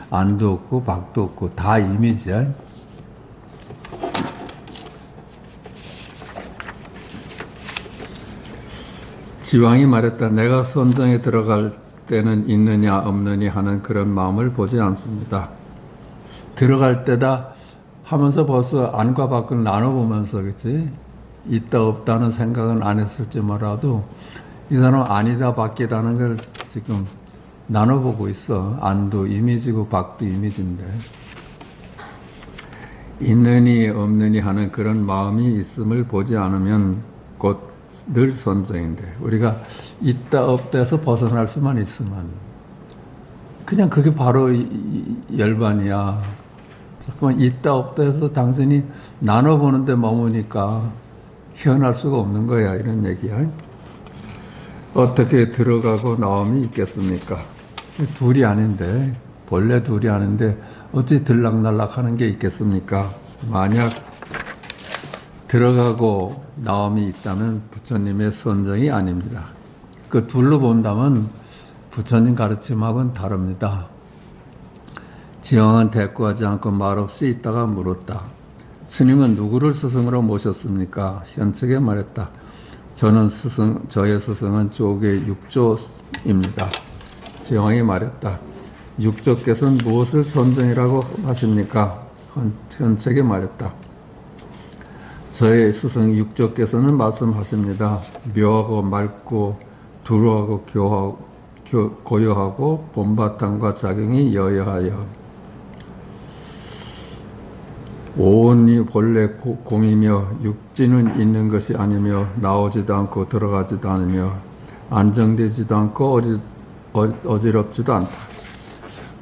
안도 없고 박도 없고 다 이미지야. 지왕이 말했다. 내가 선정에 들어갈 때는 있느냐 없느냐 하는 그런 마음을 보지 않습니다. 들어갈 때다 하면서 벌써 안과 밖을 나눠보면서, 그치? 있다 없다는 생각은 안 했을지 몰라도 이 사람은 아니다 밖이라는 걸 지금 나눠보고 있어. 안도 이미지고 밖도 이미지인데. 있느니 없느니 하는 그런 마음이 있음을 보지 않으면 곧 늘 선정인데, 우리가 있다 없다에서 벗어날 수만 있으면 그냥 그게 바로 열반이야. 잠깐만 있다 없다에서 당신이 나눠보는데 머무니까 헤어날 수가 없는 거야, 이런 얘기야. 어떻게 들어가고 나옴이 있겠습니까? 둘이 아닌데, 본래 둘이 아닌데 어찌 들락날락 하는 게 있겠습니까? 만약 들어가고 나옴이 있다면 부처님의 선정이 아닙니다. 그 둘로 본다면 부처님 가르침하고는 다릅니다. 지왕은 대꾸하지 않고 말없이 있다가 물었다. 스님은 누구를 스승으로 모셨습니까? 현측에 말했다. 저의 스승은 조계 육조입니다. 지왕이 말했다. 육조께서는 무엇을 선정이라고 하십니까? 현측에 말했다. 저의 스승 육조께서는 말씀하십니다. 묘하고 맑고 두루하고 고요하고 본바탕과 작용이 여여하여 오온이 본래 공이며 육지는 있는 것이 아니며 나오지도 않고 들어가지도 않으며 안정되지도 않고 어지럽지도 않다.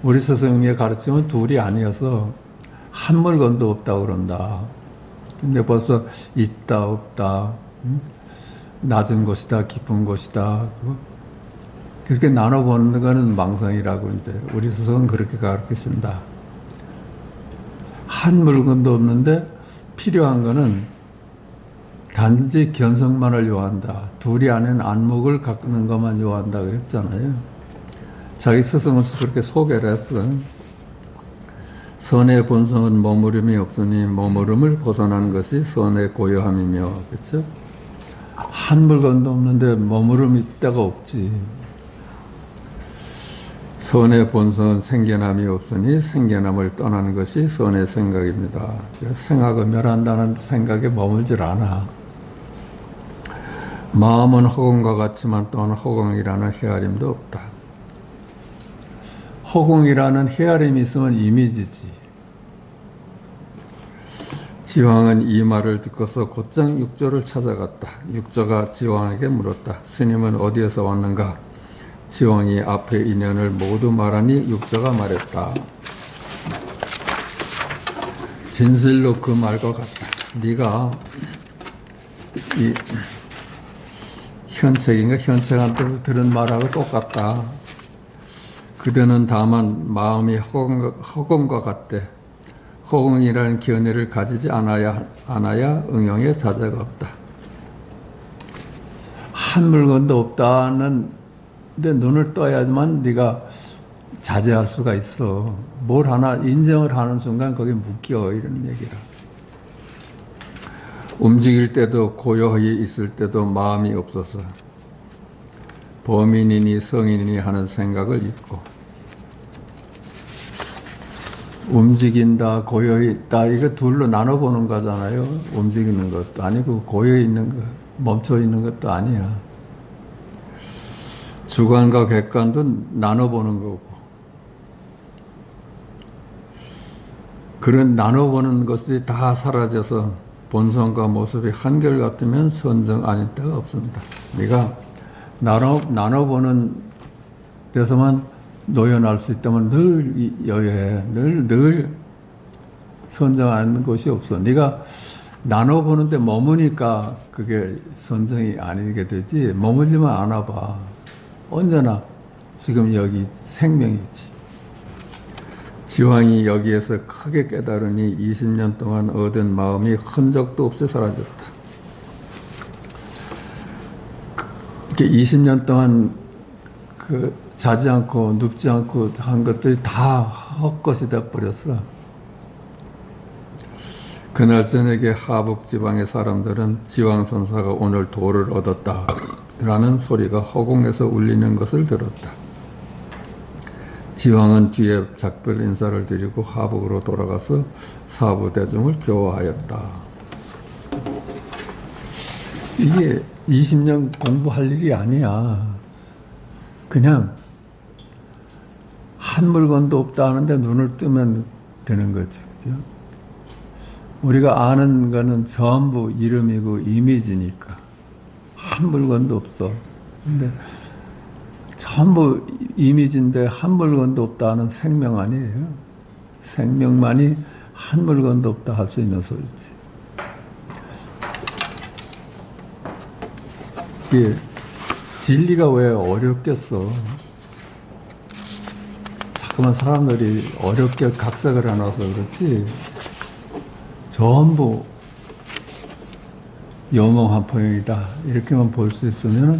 우리 스승의 가르침은 둘이 아니어서 한 물건도 없다고 그런다. 근데 벌써 있다 없다, 낮은 곳이다 깊은 곳이다, 그렇게 나눠보는 거는 망상이라고 이제 우리 스승은 그렇게 가르치신다. 한 물건도 없는데 필요한 거는 단지 견성만을 요한다. 둘이 아닌 안목을 갖는 것만 요한다 그랬잖아요. 자기 스승은 그렇게 소개를 했어. 선의 본성은 머무름이 없으니 머무름을 벗어난 것이 선의 고요함이며, 그렇죠? 한 물건도 없는데 머무름이 데가 없지. 선의 본성은 생겨남이 없으니 생겨남을 떠난 것이 선의 생각입니다. 생각을 멸한다는 생각에 머물질 않아. 마음은 허공과 같지만 또한 허공이라는 헤아림도 없다. 허공이라는 헤아림이 있으면 이미지지. 지왕은 이 말을 듣고서 곧장 육조를 찾아갔다. 육조가 지왕에게 물었다. 스님은 어디에서 왔는가? 지왕이 앞에 인연을 모두 말하니 육조가 말했다. 진실로 그 말과 같다. 네가 이 현책한테서 들은 말하고 똑같다. 그대는 다만 마음이 허공과 같대. 허공이라는 견해를 가지지 않아야 응용의 자제가 없다. 한 물건도 없다는 데 눈을 떠야만 네가 자제할 수가 있어. 뭘 하나 인정을 하는 순간 거기에 묶여, 이런 얘기라. 움직일 때도 고요히 있을 때도 마음이 없어서 범인이니 성인이니 하는 생각을 잊고, 움직인다, 고요히 있다, 이거 둘로 나눠보는 거잖아요. 움직이는 것도 아니고 고요히 있는 것, 멈춰 있는 것도 아니야. 주관과 객관도 나눠보는 거고, 그런 나눠보는 것이 다 사라져서 본성과 모습이 한결같으면 선정 아닌 때가 없습니다. 네가 나눠보는 데서만 노연할 수 있다면 늘 여여해. 늘 선정하는 것이 없어. 네가 나눠보는데 머무니까 그게 선정이 아니게 되지. 머물지만 않아봐. 언제나 지금 여기 생명이 있지. 지왕이 여기에서 크게 깨달으니 20년 동안 얻은 마음이 흔적도 없이 사라졌다. 20년 동안 자지 않고 눕지 않고 한 것들이 다 헛것이 되어버렸어. 그날 저녁에 하북 지방의 사람들은 지왕선사가 오늘 도를 얻었다 라는 소리가 허공에서 울리는 것을 들었다. 지왕은 뒤에 작별 인사를 드리고 하북으로 돌아가서 사부 대중을 교화하였다. 이게 20년 공부할 일이 아니야. 그냥 한 물건도 없다 하는데 눈을 뜨면 되는 거지. 그죠? 우리가 아는 거는 전부 이름이고 이미지니까. 한 물건도 없어. 근데 전부 이미지인데 한 물건도 없다 하는 생명 아니에요. 생명만이 한 물건도 없다 할 수 있는 소리지. 이게 진리가 왜 어렵겠어? 자꾸만 사람들이 어렵게 각색을 해놔서 그렇지, 전부 여몽한포영이다 이렇게만 볼 수 있으면,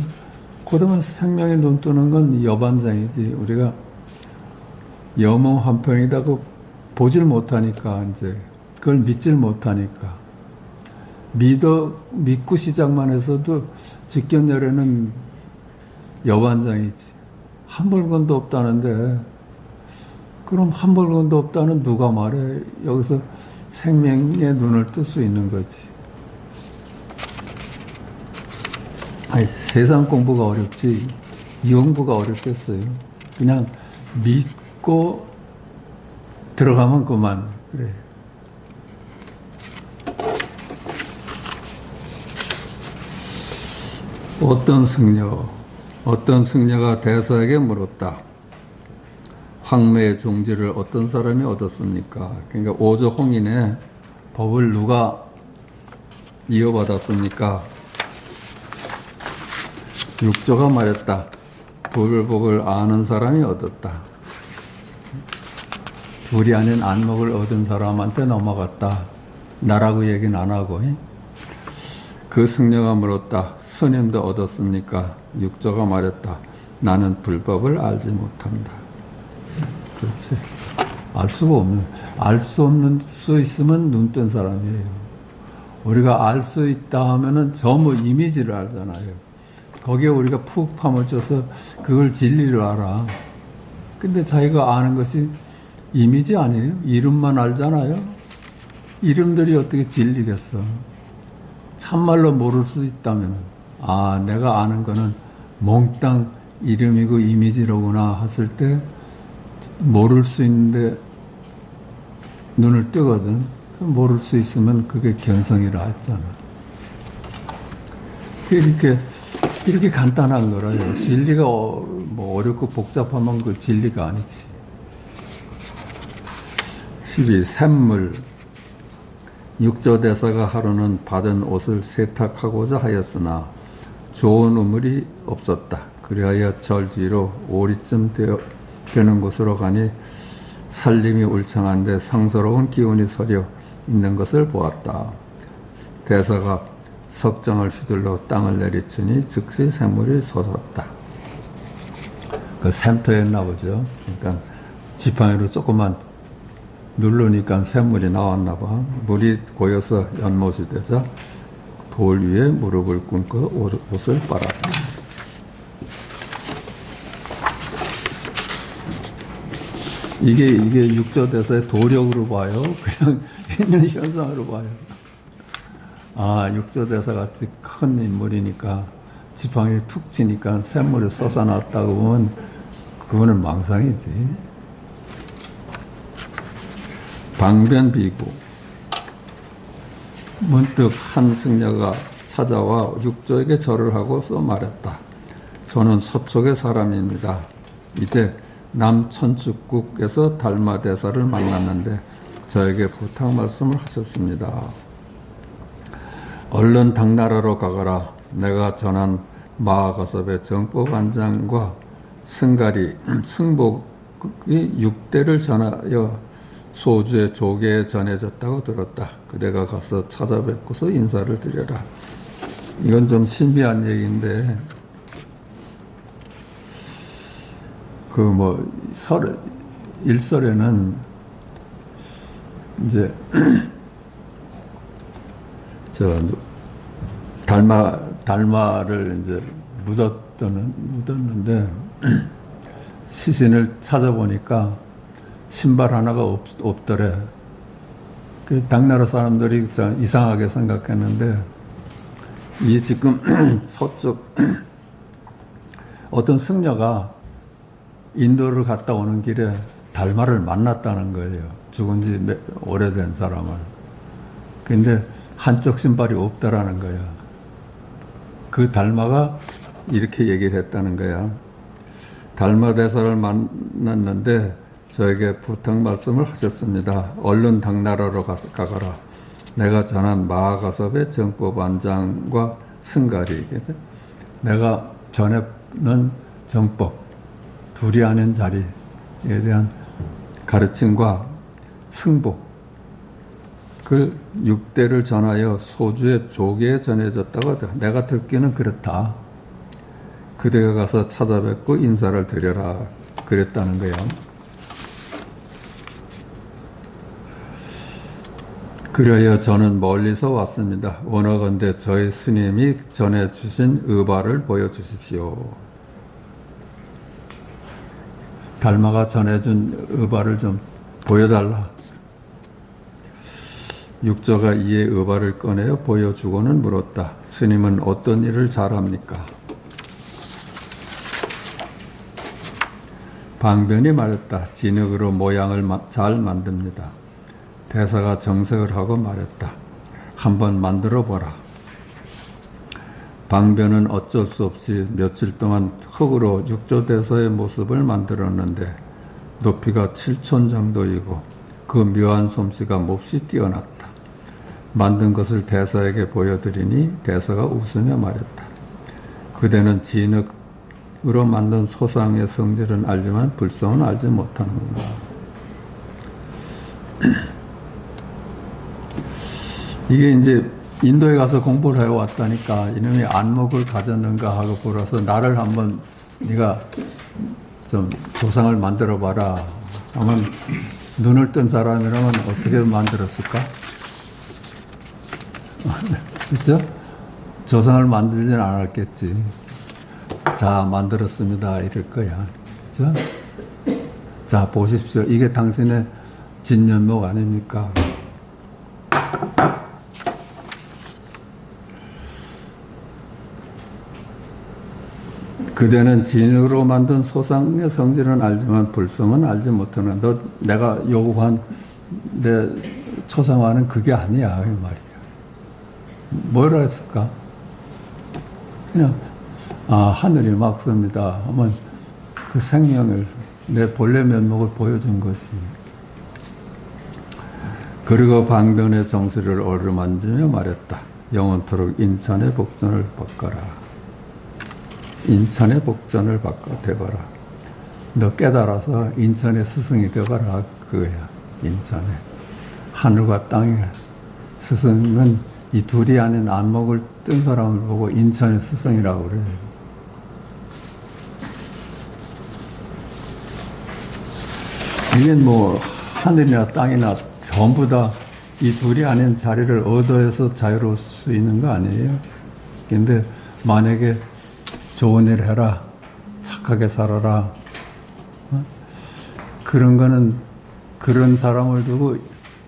그러면 생명에 눈 뜨는 건 여반장이지. 우리가 여몽한포영이다고 보질 못하니까, 이제 그걸 믿질 못하니까, 믿고 시작만 해서도 직견열에는 여반장이지. 한 물건도 없다는데, 그럼 한 물건도 없다는 누가 말해? 여기서 생명의 눈을 뜰 수 있는 거지. 아니, 세상 공부가 어렵지 이 공부가 어렵겠어요. 그냥 믿고 들어가면 그만. 그래. 어떤 승려가 대사에게 물었다. 황매의 종지를 어떤 사람이 얻었습니까? 그러니까 오조홍인의 법을 누가 이어받았습니까? 육조가 말했다. 불법을 아는 사람이 얻었다. 둘이 아닌 안목을 얻은 사람한테 넘어갔다. 나라고 얘기는 안 하고. 그 승려가 물었다. 스님도 얻었습니까? 육조가 말했다. 나는 불법을 알지 못한다. 그렇지. 알 수가 없는, 알 수 없는 수 있으면 눈 뜬 사람이에요. 우리가 알 수 있다 하면은 전부 이미지를 알잖아요. 거기에 우리가 푹 파묻혀서 그걸 진리를 알아. 근데 자기가 아는 것이 이미지 아니에요? 이름만 알잖아요? 이름들이 어떻게 진리겠어? 참말로 모를 수 있다면, 아, 내가 아는 거는 몽땅 이름이고 이미지로구나 했을 때 모를 수 있는데 눈을 뜨거든. 모를 수 있으면 그게 견성이라 했잖아. 이렇게 간단한 거라요. 진리가 뭐 어렵고 복잡하면 그 진리가 아니지. 12. 샘물. 육조대사가 하루는 받은 옷을 세탁하고자 하였으나 좋은 우물이 없었다. 그리하여 절 뒤로 오리쯤 되는 곳으로 가니 살림이 울창한데 성스러운 기운이 서려 있는 것을 보았다. 대사가 석장을 휘둘러 땅을 내리치니 즉시 샘물이 솟았다. 그 샘터였나 보죠. 그러니까 지팡이로 조금만 누르니까 샘물이 나왔나 봐. 물이 고여서 연못이 되자 돌 위에 무릎을 꿇고 옷을 빨았다. 이게 육조대사의 도력으로 봐요? 그냥 있는 현상으로 봐요? 아, 육조대사 같이 큰 인물이니까 지팡이를 툭 치니까 샘물이 솟아났다고 보면 그거는 망상이지. 방변비구. 문득 한 승려가 찾아와 육조에게 절을 하고서 말했다. 저는 서촉의 사람입니다. 이제 남천축국에서 달마대사를 만났는데 저에게 부탁 말씀을 하셨습니다. 얼른 당나라로 가거라. 내가 전한 마하가섭의 정법안장과 승가리, 승복이 6대를 전하여 소주의 조계에 전해졌다고 들었다. 그대가 가서 찾아뵙고서 인사를 드려라. 이건 좀 신비한 얘기인데 일설에는 이제 달마를 이제 묻었는데 시신을 찾아보니까 신발 하나가 없더래. 그 당나라 사람들이 이상하게 생각했는데 이 지금 서쪽 어떤 승려가 인도를 갔다 오는 길에 달마를 만났다는 거예요. 죽은 지 오래된 사람을. 근데 한쪽 신발이 없다라는 거야. 그 달마가 이렇게 얘기를 했다는 거야. 달마대사를 만났는데 저에게 부탁 말씀을 하셨습니다. 얼른 당나라로 가거라. 내가 전한 마하가섭의 정법안장과 승가리. 내가 전하는 정법, 둘이 하는 자리에 대한 가르침과 승복, 그 6대를 전하여 소주의 조계에 전해졌다고 하더라. 내가 듣기는 그렇다. 그대가 가서 찾아뵙고 인사를 드려라. 그랬다는 거야. 그래야 저는 멀리서 왔습니다. 원하건대 저희 스님이 전해주신 의발을 보여주십시오. 달마가 전해준 의발을 좀 보여달라. 육조가 이에 의발을 꺼내어 보여주고는 물었다. 스님은 어떤 일을 잘합니까? 방변이 말했다. 진흙으로 모양을 잘 만듭니다. 대사가 정색을 하고 말했다. 한번 만들어 보라. 방변은 어쩔 수 없이 며칠 동안 흙으로 육조대사의 모습을 만들었는데 높이가 7촌 정도이고 그 묘한 솜씨가 몹시 뛰어났다. 만든 것을 대사에게 보여드리니 대사가 웃으며 말했다. 그대는 진흙으로 만든 소상의 성질은 알지만 불성은 알지 못하는구나. 이게 이제 인도에 가서 공부를 해왔다니까 이놈이 안목을 가졌는가 하고 보라서 나를 한번, 네가 좀 조상을 만들어 봐라 하면, 눈을 뜬 사람이라면 어떻게 만들었을까? 그죠? 조상을 만들지는 않았겠지. 자, 만들었습니다. 이럴 거야. 그죠? 자, 보십시오. 이게 당신의 진면목 아닙니까? 그대는 진으로 만든 소상의 성질은 알지만 불성은 알지 못하는. 너 내가 요구한 내 초상화는 그게 아니야, 이 말이야. 뭐라 했을까? 그냥 하늘이 막습니다 하면 그 생명을 내 본래 면목을 보여준 것이. 그리고 방변의 정수를 어루만지며 말했다. 영원토록 인천의 복전을 바꿔라. 인천의 복전을 되거라. 너 깨달아서 인천의 스승이 되거라. 그거야. 인천의. 하늘과 땅의 스승은 이 둘이 아닌 안목을 뜬 사람을 보고 인천의 스승이라고 그래요. 이게 뭐 하늘이나 땅이나 전부 다 이 둘이 아닌 자리를 얻어서 자유로울 수 있는 거 아니에요? 근데 만약에 좋은 일 해라, 착하게 살아라, 그런 거는 그런 사람을 두고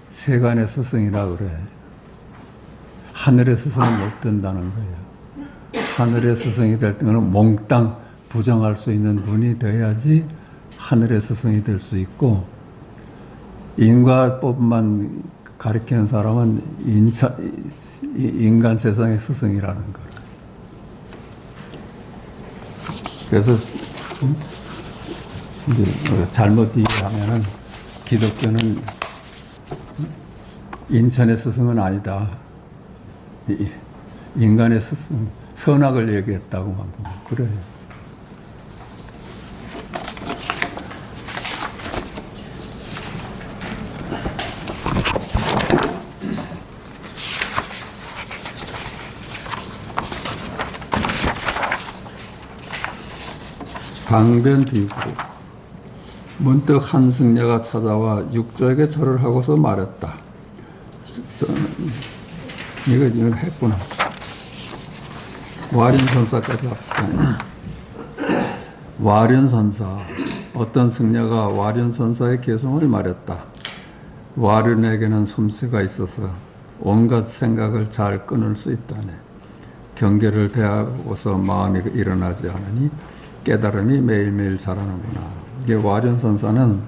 세간의 스승이라고 그래. 하늘의 스승은 못 된다는 거예요. 하늘의 스승이 될 때는 몽땅 부정할 수 있는 눈이 돼야지 하늘의 스승이 될 수 있고, 인과법만 가리키는 사람은 인간 세상의 스승이라는 거예요. 그래서 이제 잘못 이해하면은 기독교는 인천의 스승은 아니다. 인간의 스승, 선악을 얘기했다고만 보면 그래요. 방변 비구. 문득 한 승려가 찾아와 육조에게 절을 하고서 말했다. 이건 했구나. 와륜선사까지 합시다. 와륜선사. 어떤 승려가 와륜선사의 개성을 말했다. 와륜에게는 솜씨가 있어서 온갖 생각을 잘 끊을 수 있다네. 경계를 대하고서 마음이 일어나지 않으니 깨달음이 매일매일 자라는구나. 이게 와륜선사는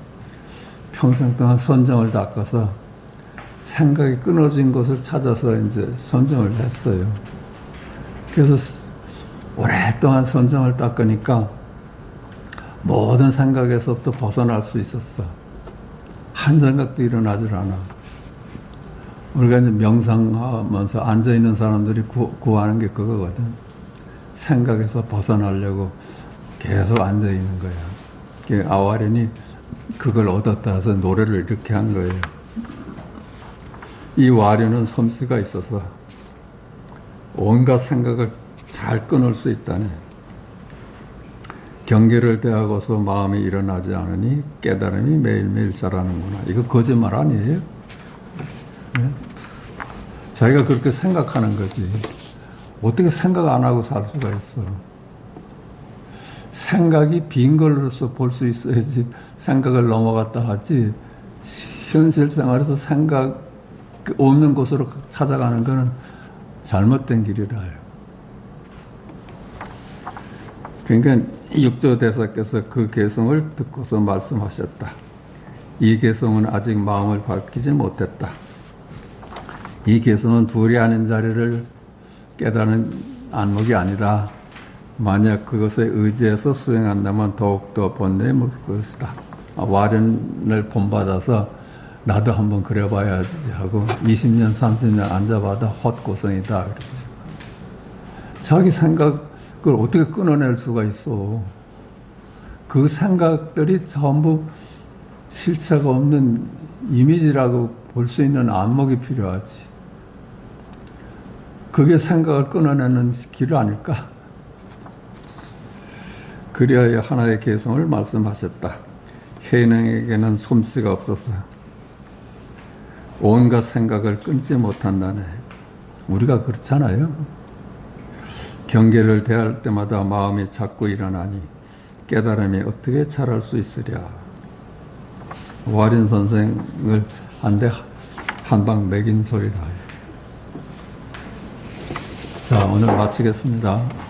평생 동안 선정을 닦아서 생각이 끊어진 것을 찾아서 이제 선정을 했어요. 그래서 오랫동안 선정을 닦으니까 모든 생각에서부터 벗어날 수 있었어. 한 생각도 일어나질 않아. 우리가 이제 명상하면서 앉아있는 사람들이 구하는 게 그거거든. 생각에서 벗어나려고 계속 앉아있는 거야. 아와렌이 그걸 얻었다 해서 노래를 이렇게 한 거예요. 이 와륜은 솜씨가 있어서 온갖 생각을 잘 끊을 수 있다네. 경계를 대하고서 마음이 일어나지 않으니 깨달음이 매일매일 자라는구나. 이거 거짓말 아니에요? 네? 자기가 그렇게 생각하는 거지. 어떻게 생각 안 하고 살 수가 있어? 생각이 빈 걸로서 볼 수 있어야지 생각을 넘어갔다 하지. 현실 생활에서 생각 없는 곳으로 찾아가는 것은 잘못된 길이라요. 그러니까 육조 대사께서 그 개성을 듣고서 말씀하셨다. 이 개성은 아직 마음을 밝히지 못했다. 이 개성은 둘이 아닌 자리를 깨닫는 안목이 아니라 만약 그것에 의지해서 수행한다면 더욱더 본래에 물 것이다. 와륜을 본받아서 나도 한번 그래봐야지 하고 20년, 30년 앉아봐도 헛고성이다. 그렇죠. 자기 생각을 어떻게 끊어낼 수가 있어. 그 생각들이 전부 실체가 없는 이미지라고 볼 수 있는 안목이 필요하지. 그게 생각을 끊어내는 길 아닐까? 그리하여 하나의 개성을 말씀하셨다. 혜인에게는 솜씨가 없어서 온갖 생각을 끊지 못한다네. 우리가 그렇잖아요. 경계를 대할 때마다 마음이 자꾸 일어나니 깨달음이 어떻게 잘할 수 있으랴. 와린 선생을 한 대 한 방 먹인 소리라. 자, 오늘 마치겠습니다.